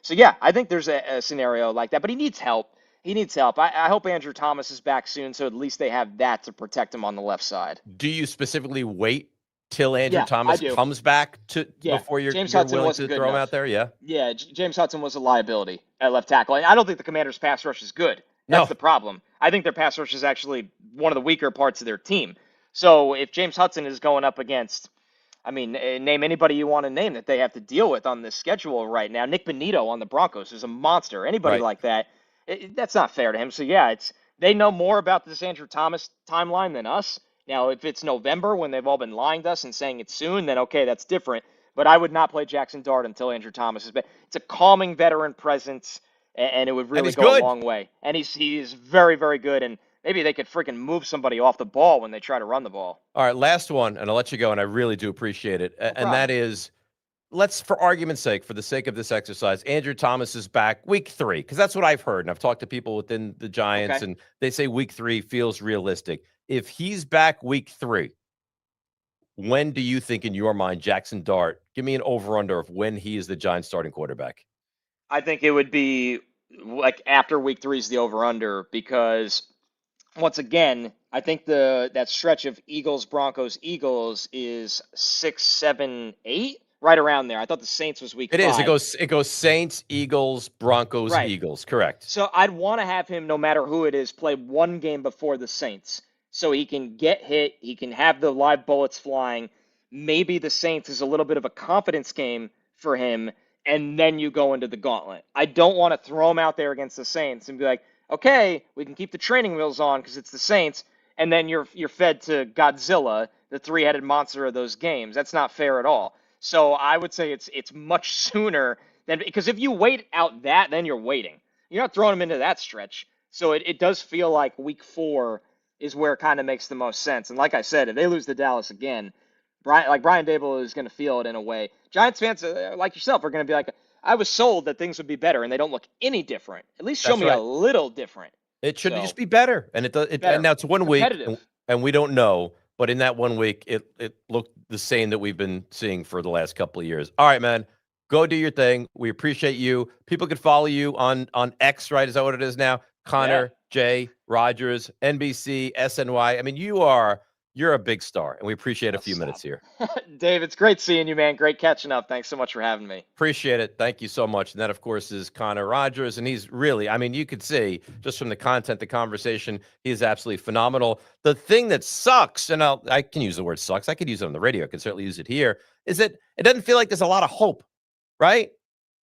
S2: So yeah, I think there's a scenario like that, but he needs help. He needs help. I hope Andrew Thomas is back soon, so at least they have that to protect him on the left side.
S1: Do you specifically wait till Andrew
S2: Yeah, I
S1: Thomas
S2: do.
S1: comes back to
S2: Yeah,
S1: before you're
S2: James
S1: you're
S2: Hudson
S1: willing
S2: wasn't
S1: to
S2: good
S1: throw him
S2: enough.
S1: out there? Yeah.
S2: Yeah, James Hudson was a liability at left tackle. And I don't think the Commanders' pass rush is good. That's
S1: No.
S2: the problem. I think their pass rush is actually one of the weaker parts of their team. So if James Hudson is going up against, I mean, name anybody you want to name that they have to deal with on this schedule right now. Nick Benito on the Broncos is a monster. Anybody
S1: Right.
S2: like that, that's not fair to him. So yeah, they know more about this Andrew Thomas timeline than us. Now, if it's November when they've all been lying to us and saying it's soon, then okay, that's different. But I would not play Jackson Dart until Andrew Thomas is back. It's a calming veteran presence, and it would
S1: And
S2: really
S1: he's
S2: go a
S1: good.
S2: long way. And he's very, very good. And maybe they could freaking move somebody off the ball when they try to run the ball.
S1: All right, last one, and I'll let you go, and I really do appreciate it.
S2: No
S1: And that
S2: problem.
S1: is, let's, for argument's sake, for the sake of this exercise, Andrew Thomas is back week 3, because that's what I've heard. And I've talked to people within the Giants,
S2: Okay.
S1: and they say week 3 feels realistic. If he's back week 3, when do you think, in your mind, Jackson Dart, give me an over-under of when he is the Giants starting quarterback?
S2: I think it would be like after week 3 is the over under because once again, I think that stretch of Eagles, Broncos, Eagles is 6, 7, 8, right around there. I thought the Saints was week
S1: It is.
S2: 5.
S1: It goes Saints, Eagles, Broncos,
S2: Right.
S1: Eagles. Correct.
S2: So I'd want to have him, no matter who it is, play one game before the Saints so he can get hit. He can have the live bullets flying. Maybe the Saints is a little bit of a confidence game for him, and then you go into the gauntlet. I don't want to throw him out there against the Saints and be like, okay, we can keep the training wheels on because it's the Saints, and then you're fed to Godzilla, the three-headed monster of those games. That's not fair at all. So I would say it's much sooner than, because if you wait out that, then you're waiting. You're not throwing him into that stretch. So it does feel like week 4 is where it kind of makes the most sense. And like I said, if they lose to Dallas again, Brian Dable is going to feel it in a way. Giants fans like yourself are going to be like, I was sold that things would be better, and they don't look any different. At least show
S1: That's
S2: me
S1: right.
S2: a little different.
S1: It should
S2: So,
S1: just be better. And it does.
S2: better.
S1: And now it's 1 week,
S2: Competitive.
S1: and we don't know. But in that 1 week, it looked the same that we've been seeing for the last couple of years. All right, man, go do your thing. We appreciate you. People can follow you on X, right? Is that what it is now? Connor J. Rogers, NBC, SNY. I mean, you're a big star, and we appreciate a few minutes here.
S2: Dave, it's great seeing you, man. Great catching up. Thanks so much for having me.
S1: Appreciate it. Thank you so much. And that, of course, is Connor Rogers. And he's really, I mean, you could see just from the content, the conversation, he is absolutely phenomenal. The thing that sucks, and I can use the word sucks, I could use it on the radio, I can certainly use it here, is that it doesn't feel like there's a lot of hope, right?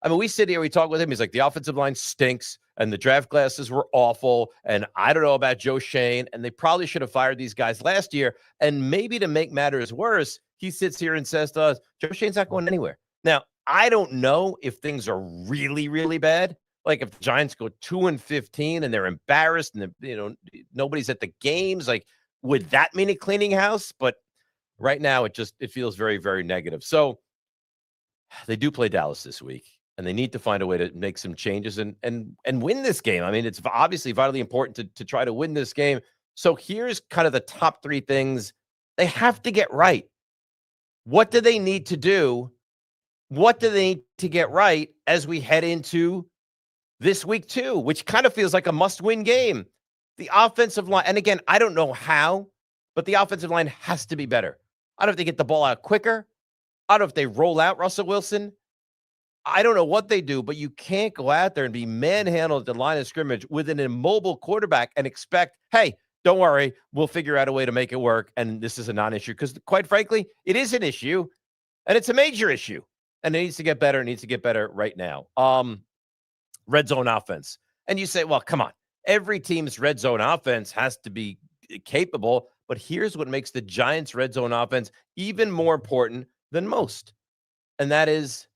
S1: I mean, we sit here, we talk with him. He's like, the offensive line stinks, and the draft classes were awful, and I don't know about Joe Shane, and they probably should have fired these guys last year. And maybe to make matters worse, he sits here and says to us, Joe Shane's not going anywhere. Now, I don't know if things are really, really bad. Like if the Giants go 2-15 and they're embarrassed and nobody's at the games, like would that mean a cleaning house? But right now it feels very, very negative. So they do play Dallas this week, and they need to find a way to make some changes and win this game. I mean, it's obviously vitally important to try to win this game. So here's kind of the top 3 things they have to get right. What do they need to do? What do they need to get right as we head into this week 2, which kind of feels like a must-win game? The offensive line, and again, I don't know how, but the offensive line has to be better. I don't know if they get the ball out quicker. I don't know if they roll out Russell Wilson. I don't know what they do, but you can't go out there and be manhandled at the line of scrimmage with an immobile quarterback and expect, hey, don't worry, we'll figure out a way to make it work, and this is a non-issue. Because quite frankly, it is an issue, and it's a major issue, and it needs to get better. It needs to get better right now. Red zone offense. And you say, well, come on. Every team's red zone offense has to be capable, but here's what makes the Giants' red zone offense even more important than most, and that is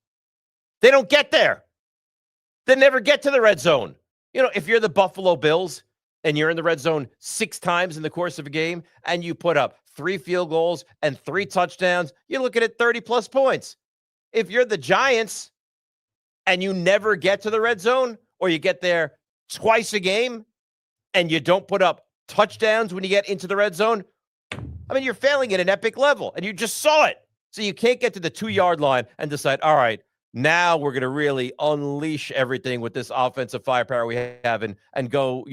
S1: they don't get there. They never get to the red zone. If you're the Buffalo Bills, and you're in the red zone 6 times in the course of a game, and you put up 3 field goals and 3 touchdowns, you're looking at 30-plus points. If you're the Giants and you never get to the red zone, or you get there twice a game and you don't put up touchdowns when you get into the red zone, I mean, you're failing at an epic level, and you just saw it. So you can't get to the 2-yard line and decide, all right, now we're going to really unleash everything with this offensive firepower we have and go,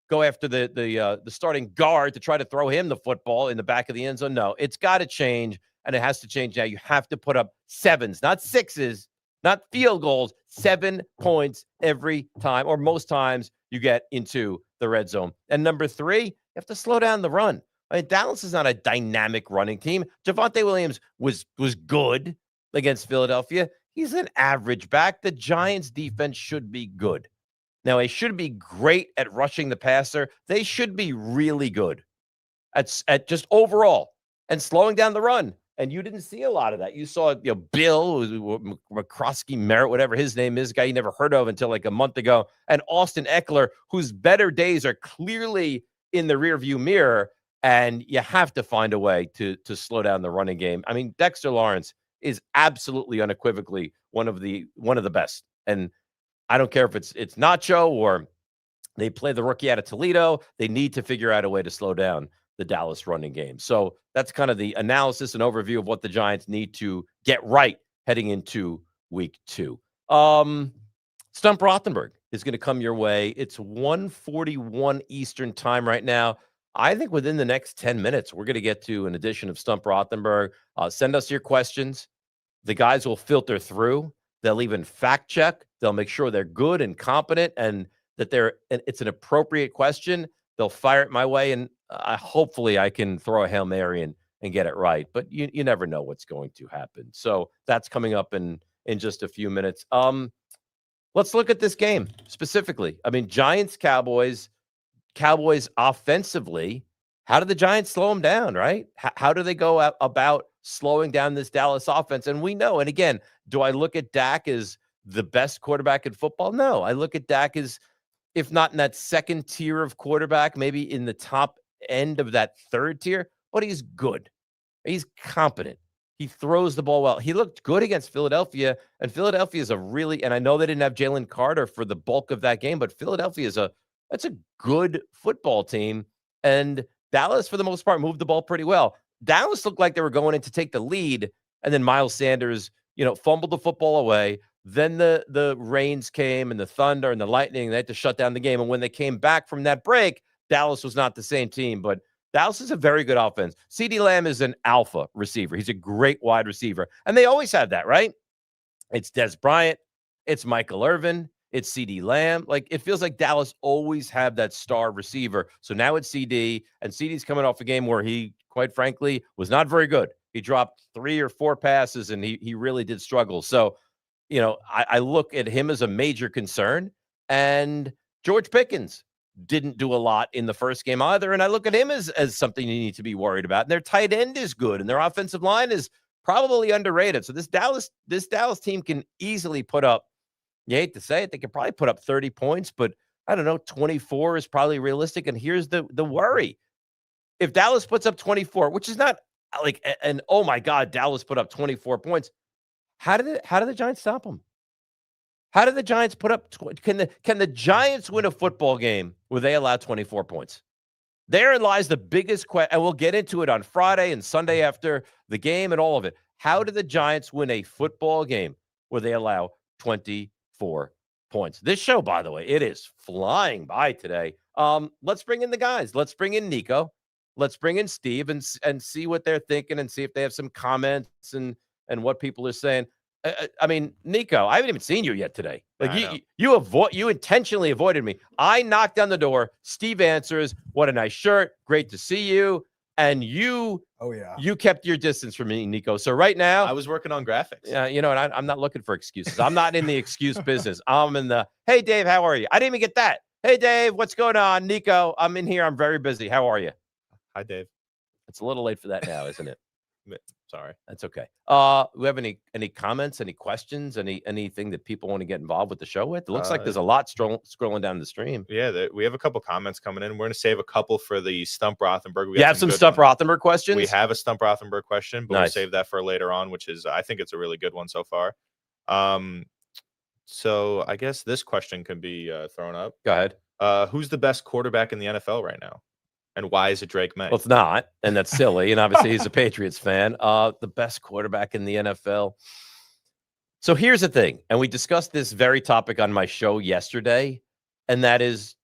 S1: go after the starting guard to try to throw him the football in the back of the end zone. No, it's got to change, and it has to change now. You have to put up 7s, not 6s, not field goals, 7 points every time, or most times you get into the red zone. And number 3, you have to slow down the run. I mean, Dallas is not a dynamic running team. Javonte Williams was good against Philadelphia. He's an average back. The Giants' defense should be good. Now, they should be great at rushing the passer. They should be really good at just overall and slowing down the run. And you didn't see a lot of that. You saw, Bill McCroskey Merritt, whatever his name is, guy you never heard of until like a month ago, and Austin Eckler, whose better days are clearly in the rearview mirror. And you have to find a way to slow down the running game. I mean, Dexter Lawrence is absolutely unequivocally one of the best. And I don't care if it's Nacho or they play the rookie out of Toledo. They need to figure out a way to slow down the Dallas running game. So that's kind of the analysis and overview of what the Giants need to get right heading into week 2. Stump Rothenberg is going to come your way. It's 1:41 Eastern time right now. I think within the next 10 minutes, we're going to get to an edition of Stump Rothenberg. Send us your questions. The guys will filter through. They'll even fact check. They'll make sure they're good and competent and that it's an appropriate question. They'll fire it my way, and hopefully I can throw a Hail Mary and get it right. But you never know what's going to happen. So that's coming up in just a few minutes. Let's look at this game specifically. I mean, Giants-Cowboys offensively, how do the Giants slow them down, right? How do they go about slowing down this Dallas offense? And we know, and again, do I look at Dak as the best quarterback in football? No, I look at Dak as, if not in that second tier of quarterback, maybe in the top end of that third tier, but he's good. He's competent. He throws the ball well. He looked good against Philadelphia, and Philadelphia is and I know they didn't have Jalen Carter for the bulk of that game, but Philadelphia that's a good football team. And Dallas, for the most part, moved the ball pretty well. Dallas looked like they were going in to take the lead, and then Miles Sanders, fumbled the football away. Then the rains came and the thunder and the lightning. They had to shut down the game. And when they came back from that break, Dallas was not the same team. But Dallas is a very good offense. CeeDee Lamb is an alpha receiver. He's a great wide receiver. And they always have that, right? It's Des Bryant. It's Michael Irvin. It's CeeDee Lamb. Like, it feels like Dallas always have that star receiver. So now it's CD, and CD's coming off a game where he, quite frankly, was not very good. He dropped 3 or 4 passes, and he really did struggle. So, I look at him as a major concern. And George Pickens didn't do a lot in the first game either. And I look at him as something you need to be worried about. And their tight end is good, and their offensive line is probably underrated. So this Dallas team can easily put up, you hate to say it, they could probably put up 30 points, but I don't know, 24 is probably realistic. And here's the worry. If Dallas puts up 24, which is not like an, oh my God, Dallas put up 24 points. How do the Giants stop them? How do the Giants put up, can the Giants win a football game where they allow 24 points? Therein lies the biggest question, and we'll get into it on Friday and Sunday after the game and all of it. How do the Giants win a football game where they allow 24 points? This show, by the way, it is flying by today. Let's bring in the guys. Let's bring in Nico. Let's bring in Steve and see what they're thinking and see if they have some comments and what people are saying. I mean, Nico, I haven't even seen you yet today. Like you intentionally avoided me. I knocked on the door. Steve answers. What a nice shirt. Great to see you. And you kept your distance from me, Nico. So right now,
S3: I was working on graphics.
S1: Yeah, and I'm not looking for excuses. I'm not in the excuse business. I'm in the, hey, Dave, how are you? I didn't even get that. Hey, Dave, what's going on? Nico, I'm in here. I'm very busy. How are you?
S3: Hi, Dave.
S1: It's a little late for that now, isn't it?
S3: Sorry.
S1: That's okay. We have any comments, any questions, anything that people want to get involved with the show with? It looks like there's a lot scrolling down the stream.
S3: Yeah, we have a couple comments coming in. We're going to save a couple for the Stump Rothenberg.
S1: You have some Stump Rothenberg questions?
S3: We have a Stump Rothenberg question, but
S1: nice.
S3: We'll save that for later on, which is, I think it's a really good one so far. So I guess this question can be thrown up.
S1: Go ahead.
S3: Who's the best quarterback in the NFL right now? And why is it Drake May?
S1: Well, it's not, and that's silly. And obviously, he's a Patriots fan. The best quarterback in the NFL. So here's the thing, and we discussed this very topic on my show yesterday, and that is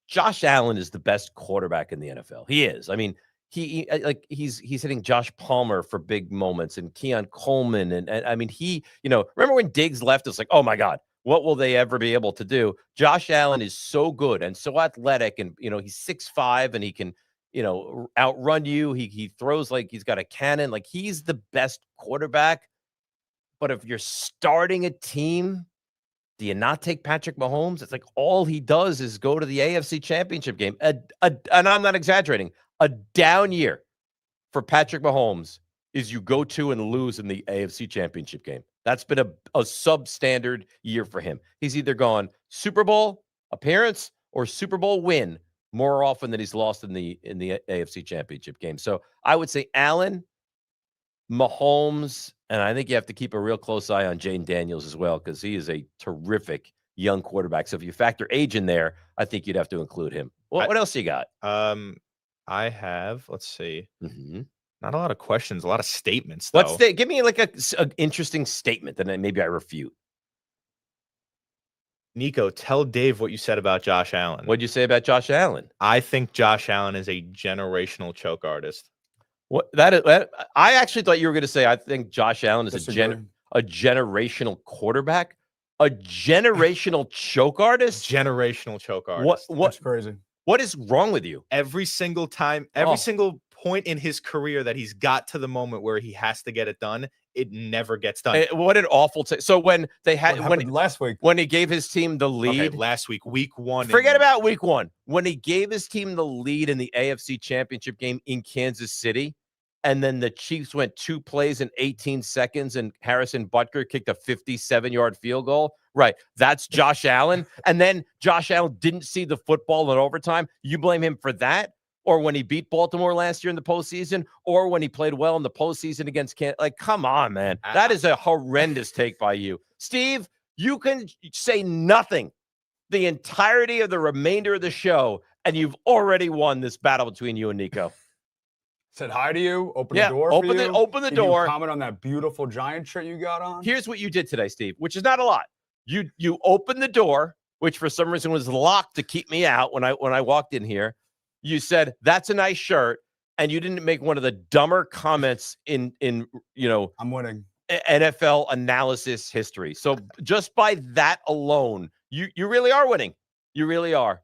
S1: Josh Allen is the best quarterback in the NFL. He is. I mean, he's hitting Josh Palmer for big moments, and Keon Coleman, and I mean, remember when Diggs left? It's like, oh my God, what will they ever be able to do? Josh Allen is so good and so athletic, and he's 6'5", and he can outrun you. He throws like he's got a cannon. Like, he's the best quarterback. But if you're starting a team, do you not take Patrick Mahomes? It's like all he does is go to the AFC Championship game. And I'm not exaggerating. A down year for Patrick Mahomes is you go to and lose in the AFC Championship game. That's been a substandard year for him. He's either gone Super Bowl appearance or Super Bowl win more often than he's lost in the AFC Championship game. So I would say Allen, Mahomes, and I think you have to keep a real close eye on Jane Daniels as well, because he is a terrific young quarterback. So if you factor age in there, I think you'd have to include him. What else you got?
S3: I have, let's see, not a lot of questions, a lot of statements, though.
S1: Let's give me like an interesting statement, and then maybe I refute.
S3: Nico, tell Dave what you said about Josh Allen.
S1: What'd you say about Josh Allen?
S3: I think Josh Allen is a generational choke artist.
S1: What I actually thought you were going to say, I think Josh Allen is a generational quarterback, a generational choke artist.
S3: Generational choke artist.
S4: That's crazy.
S1: What is wrong with you?
S3: Every single time, every single point in his career that he's got to the moment where he has to get it done, it never gets done.
S1: What an awful so when they had
S4: last week,
S1: when he gave his team the lead.
S3: Okay, last week, week 1.
S1: Forget about week 1. When he gave his team the lead in the AFC Championship game in Kansas City, and then the Chiefs went 2 plays in 18 seconds, and Harrison Butker kicked a 57-yard field goal. Right, that's Josh Allen. And then Josh Allen didn't see the football in overtime. You blame him for that? Or when he beat Baltimore last year in the postseason, or when he played well in the postseason against Kansas? Like, come on, man. That is a horrendous take by you. Steve, you can say nothing the entirety of the remainder of the show, and you've already won this battle between you and Nico.
S4: Said hi to you. Open the door.
S1: Open the door.
S4: Comment on that beautiful Giant shirt you got on.
S1: Here's what you did today, Steve, which is not a lot. You opened the door, which for some reason was locked to keep me out when I walked in here. You said, that's a nice shirt, and you didn't make one of the dumber comments in
S4: I'm winning
S1: NFL analysis history. So just by that alone, you really are winning. You really are.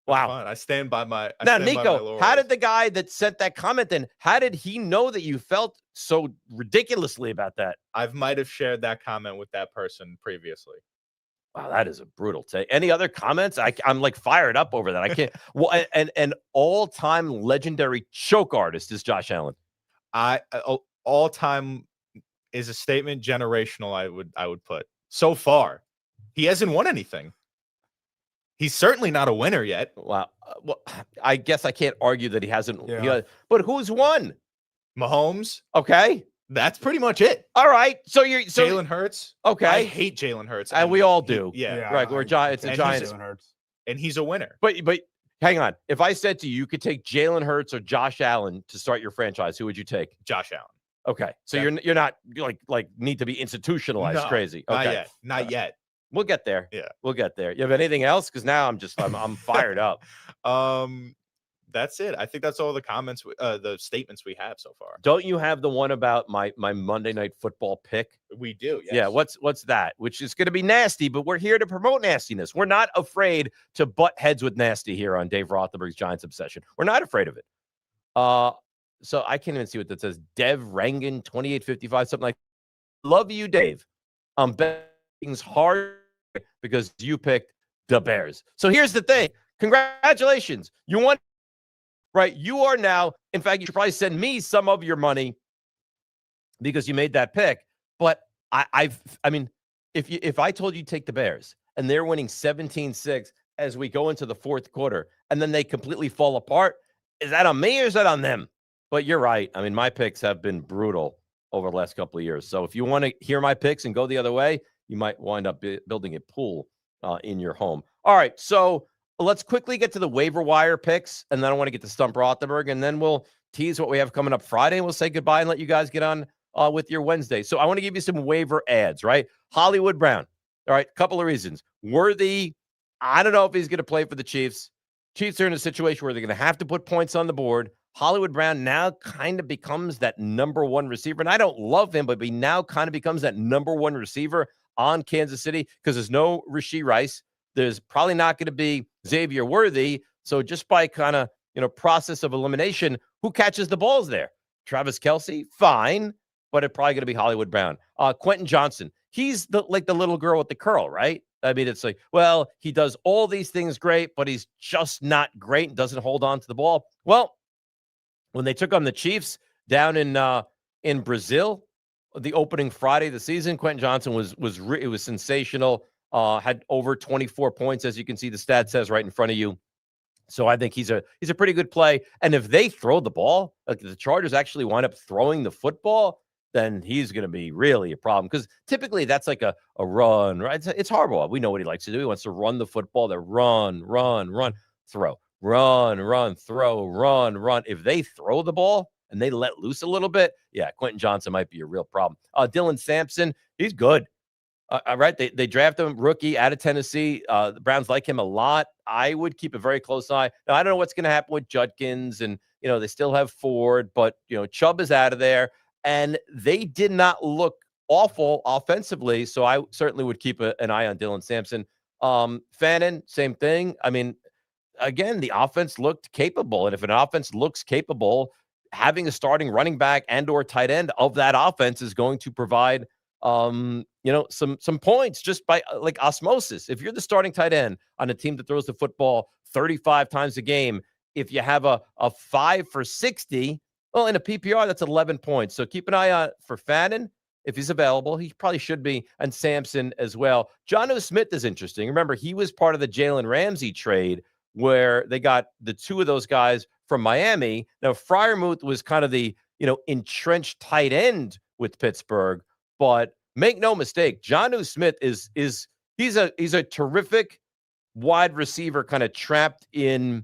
S1: Wow.
S3: I stand by my
S1: now, Nico, how did the guy that sent that comment in, how did he know that you felt so ridiculously about that?
S3: I might have shared that comment with that person previously.
S1: Wow, that is a brutal take. Any other comments? I'm like fired up over that. I can't. Well, and all-time legendary choke artist is Josh Allen.
S3: All-time is a statement. Generational, I would put. So far, he hasn't won anything. He's certainly not a winner yet.
S1: Wow. Well, I guess I can't argue that he hasn't. Yeah. But who's won?
S3: Mahomes.
S1: Okay.
S3: That's pretty much it.
S1: All right. So
S3: Jalen Hurts.
S1: Okay.
S3: I hate Jalen Hurts.
S1: And we all do.
S3: Yeah.
S1: Right. It's a Giants.
S3: And he's a winner.
S1: But hang on. If I said to you, you could take Jalen Hurts or Josh Allen to start your franchise, who would you take?
S3: Josh Allen.
S1: Okay. So you're not like need to be institutionalized crazy. Okay.
S3: Not yet.
S1: We'll get there.
S3: Yeah.
S1: We'll get there. You have anything else? Because now I'm fired up.
S3: That's it. I think that's all the comments, the statements we have so far.
S1: Don't you have the one about my Monday Night Football pick?
S3: We do. Yes.
S1: Yeah. What's that? Which is going to be nasty, but we're here to promote nastiness. We're not afraid to butt heads with nasty here on Dave Rothenberg's Giants Obsession. We're not afraid of it. So I can't even see what that says. Dev Rangan 2855, something like that. Love you, Dave. Betting's hard because you picked the Bears. So here's the thing. Congratulations. You won. Right. You are now, in fact, you should probably send me some of your money because you made that pick. But I mean, if I told you take the Bears and they're winning 17-6 as we go into the fourth quarter, and then they completely fall apart, is that on me or is that on them? But you're right. I mean, my picks have been brutal over the last couple of years. So if you want to hear my picks and go the other way, you might wind up building a pool in your home. All right, so let's quickly get to the waiver wire picks, and then I want to get to Stump Rothenberg, and then we'll tease what we have coming up Friday, and we'll say goodbye and let you guys get on with your Wednesday. So I want to give you some waiver ads, right? Hollywood Brown. All right, couple of reasons. Worthy, I don't know if he's going to play for the Chiefs. Chiefs are in a situation where they're going to have to put points on the board. Hollywood Brown now kind of becomes that number one receiver. And I don't love him, but he now kind of becomes that number one receiver on Kansas City because there's no Rashee Rice. There's probably not going to be Xavier Worthy. So just by kind of, process of elimination, who catches the balls there? Travis Kelce, fine, but it's probably going to be Hollywood Brown. Quentin Johnson, he's like the little girl with the curl, right? I mean, it's like, well, he does all these things great, but he's just not great and doesn't hold on to the ball. Well, when they took on the Chiefs down in Brazil, the opening Friday of the season, Quentin Johnson was sensational. Had over 24 points, as you can see, the stat says right in front of you. So I think he's a pretty good play. And if they throw the ball, like the Chargers actually wind up throwing the football, then he's going to be really a problem. Because typically that's like a run, right? It's Harbaugh. We know what he likes to do. He wants to run the football. They run, throw, run, throw, run. If they throw the ball and they let loose a little bit, yeah, Quentin Johnson might be a real problem. Dylan Sampson, he's good. Right, they drafted him rookie out of Tennessee. The Browns like him a lot. I would keep a very close eye. Now, I don't know what's going to happen with Judkins, and they still have Ford, but Chubb is out of there, and they did not look awful offensively. So I certainly would keep an eye on Dylan Sampson. Fannin, same thing. I mean, again, the offense looked capable, and if an offense looks capable, having a starting running back and/or tight end of that offense is going to provide some points just by like osmosis. If you're the starting tight end on a team that throws the football 35 times a game, if you have a 5 for 60, well, in a PPR, that's 11 points. So keep an eye on for Fannin. If he's available, he probably should be, and Sampson as well. Jonnu Smith is interesting. Remember, he was part of the Jalen Ramsey trade where they got the two of those guys from Miami. Now, Freiermuth was kind of the, entrenched tight end with Pittsburgh. But make no mistake, Jonnu Smith he's a terrific wide receiver kind of trapped in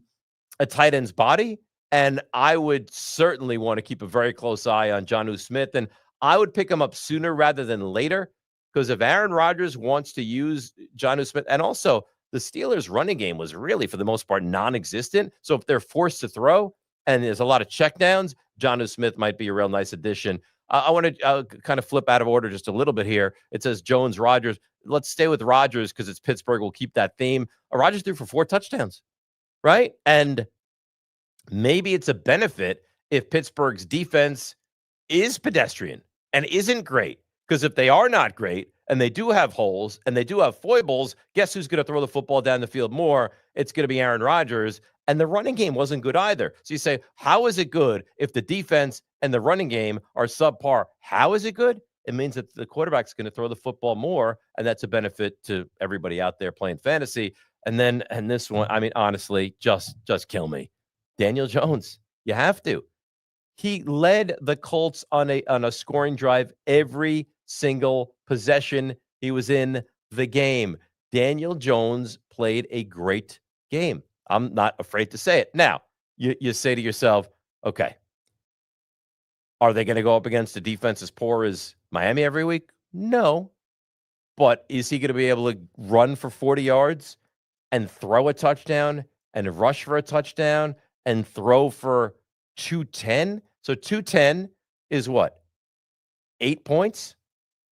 S1: a tight end's body. And I would certainly want to keep a very close eye on Jonnu Smith. And I would pick him up sooner rather than later, because if Aaron Rodgers wants to use Jonnu Smith, and also the Steelers' running game was really, for the most part, non-existent. So if they're forced to throw and there's a lot of checkdowns, Jonnu Smith might be a real nice addition. I want to kind of flip out of order just a little bit here. It says Jones, Rodgers. Let's stay with Rodgers because it's Pittsburgh. We'll keep that theme. Rodgers threw for 4 touchdowns, right? And maybe it's a benefit if Pittsburgh's defense is pedestrian and isn't great. Because if they are not great and they do have holes and they do have foibles, guess who's going to throw the football down the field more? It's going to be Aaron Rodgers. And the running game wasn't good either. So you say, how is it good if the defense and the running game are subpar? How is it good? It means that the quarterback's going to throw the football more, and that's a benefit to everybody out there playing fantasy. And this one, I mean, honestly, just kill me. Daniel Jones, you have to. He led the Colts on a scoring drive every single possession he was in the game. Daniel Jones played a great game. I'm not afraid to say it. Now, you say to yourself, okay, are they going to go up against a defense as poor as Miami every week? No. But is he going to be able to run for 40 yards and throw a touchdown and rush for a touchdown and throw for 210? So 210 is what? 8 points?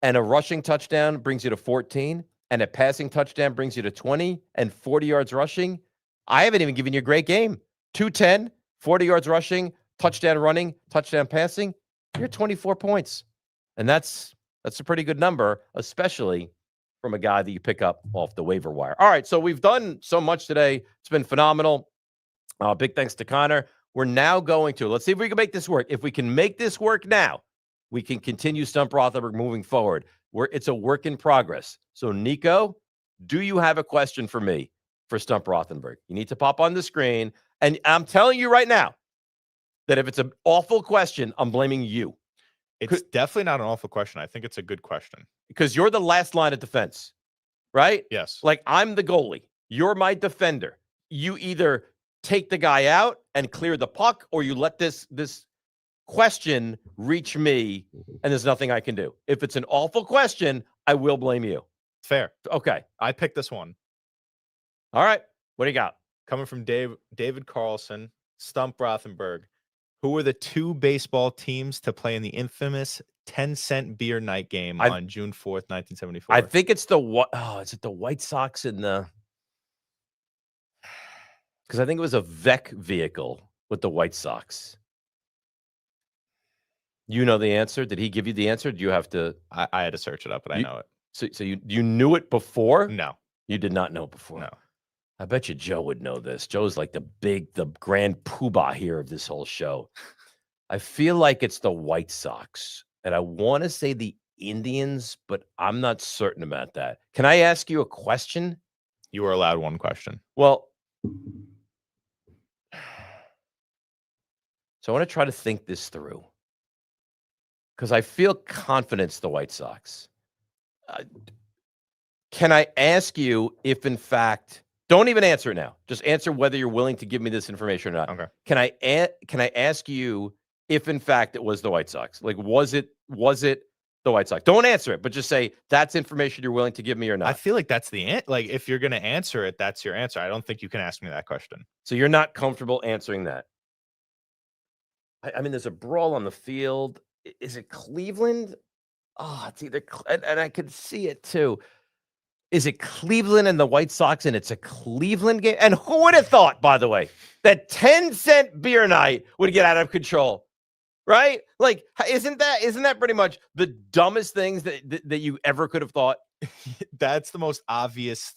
S1: And a rushing touchdown brings you to 14, and a passing touchdown brings you to 20, and 40 yards rushing. I haven't even given you a great game. 210, 40 yards rushing, touchdown running, touchdown passing. You're 24 points. And that's a pretty good number, especially from a guy that you pick up off the waiver wire. All right, so we've done so much today. It's been phenomenal. Big thanks to Connor. We're now going to, let's see if we can make this work. If we can make this work now, we can continue Stump Rothenberg moving forward. It's a work in progress. So, Nico, do you have a question for me for Stump Rothenberg? You need to pop on the screen. And I'm telling you right now that if it's an awful question, I'm blaming you.
S3: It's definitely not an awful question. I think it's a good question.
S1: Because you're the last line of defense, right?
S3: Yes.
S1: Like, I'm the goalie. You're my defender. You either take the guy out and clear the puck, or you let this question reach me, and there's nothing I can do. If it's an awful question, I will blame you.
S3: Fair.
S1: Okay.
S3: I picked this one.
S1: All right. What do you got?
S3: Coming from David Carlson, Stump Rothenberg. Who were the 2 baseball teams to play in the infamous 10-cent beer night game on June 4th, 1974?
S1: I think it's is it the White Sox and the... Because I think it was a VEC vehicle with the White Sox. You know the answer? Did he give you the answer? Do you have to...
S3: I had to search it up, but I know it.
S1: So you knew it before?
S3: No.
S1: You did not know it before?
S3: No.
S1: I bet you Joe would know this. Joe's like the grand poobah here of this whole show. I feel like it's the White Sox, and I want to say the Indians, but I'm not certain about that. Can I ask you a question?
S3: You were allowed one question.
S1: Well, so I want to try to think this through because I feel confident it's the White Sox. Can I ask you if, in fact... Don't even answer it now. Just answer whether you're willing to give me this information or not.
S3: Okay.
S1: Can I ask you if, in fact, it was the White Sox? Like, was it the White Sox? Don't answer it, but just say that's information you're willing to give me or not.
S3: I feel like that's the answer. Like, if you're going to answer it, that's your answer. I don't think you can ask me that question.
S1: So you're not comfortable answering that? I mean, there's a brawl on the field. Is it Cleveland? Oh, it's either, and I could see it too. Is it Cleveland and the White Sox, and it's a Cleveland game? And who would have thought, by the way, that 10-cent beer night would get out of control, right? Like, isn't that pretty much the dumbest things that you ever could have thought?
S3: That's the most obvious,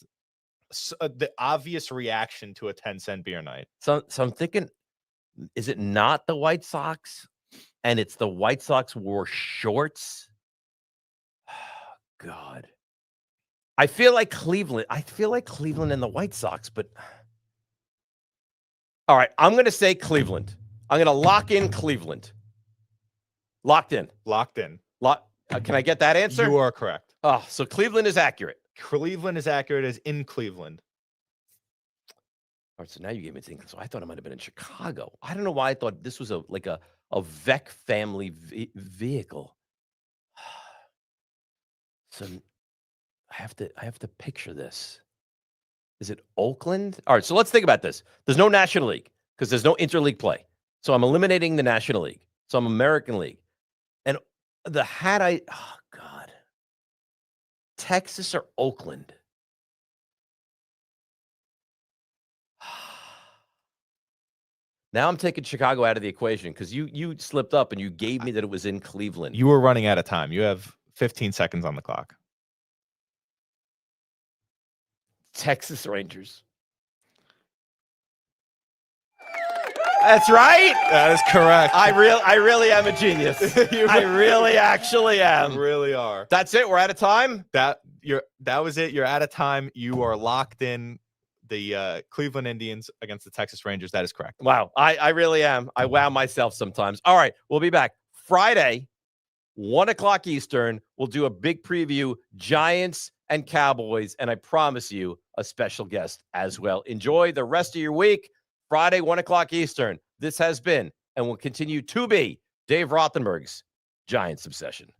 S3: the obvious reaction to a 10-cent beer night.
S1: So I'm thinking, is it not the White Sox? And it's the White Sox wore shorts? God. I feel like Cleveland and the White Sox, but all right, I'm going to say Cleveland. I'm going to lock in Cleveland. Locked in.
S3: Can
S1: I get that answer?
S3: You are correct.
S1: Oh, so Cleveland is accurate.
S3: Cleveland is accurate as in Cleveland.
S1: All right, so now you gave me things. So I thought it might have been in Chicago. I don't know why I thought this was a VEC family vehicle. So I have to picture this. Is it Oakland? All right, so let's think about this. There's no National League because there's no interleague play. So I'm eliminating the National League. So I'm American League. And oh God. Texas or Oakland? Now I'm taking Chicago out of the equation because you slipped up and you gave me that it was in Cleveland.
S3: You were running out of time. You have 15 seconds on the clock.
S1: Texas Rangers. That's right.
S3: That is correct.
S1: I really am a genius. I really actually am.
S3: You really are.
S1: That's it. We're out of time.
S3: That was it. You're out of time. You are locked in. The Cleveland Indians against the Texas Rangers. That is correct.
S1: Wow. I really am. I wow myself sometimes. All right. We'll be back Friday, 1:00 Eastern. We'll do a big preview, Giants and Cowboys. And I promise you a special guest as well. Enjoy the rest of your week. Friday, 1:00 Eastern. This has been and will continue to be Dave Rothenberg's Giants Obsession.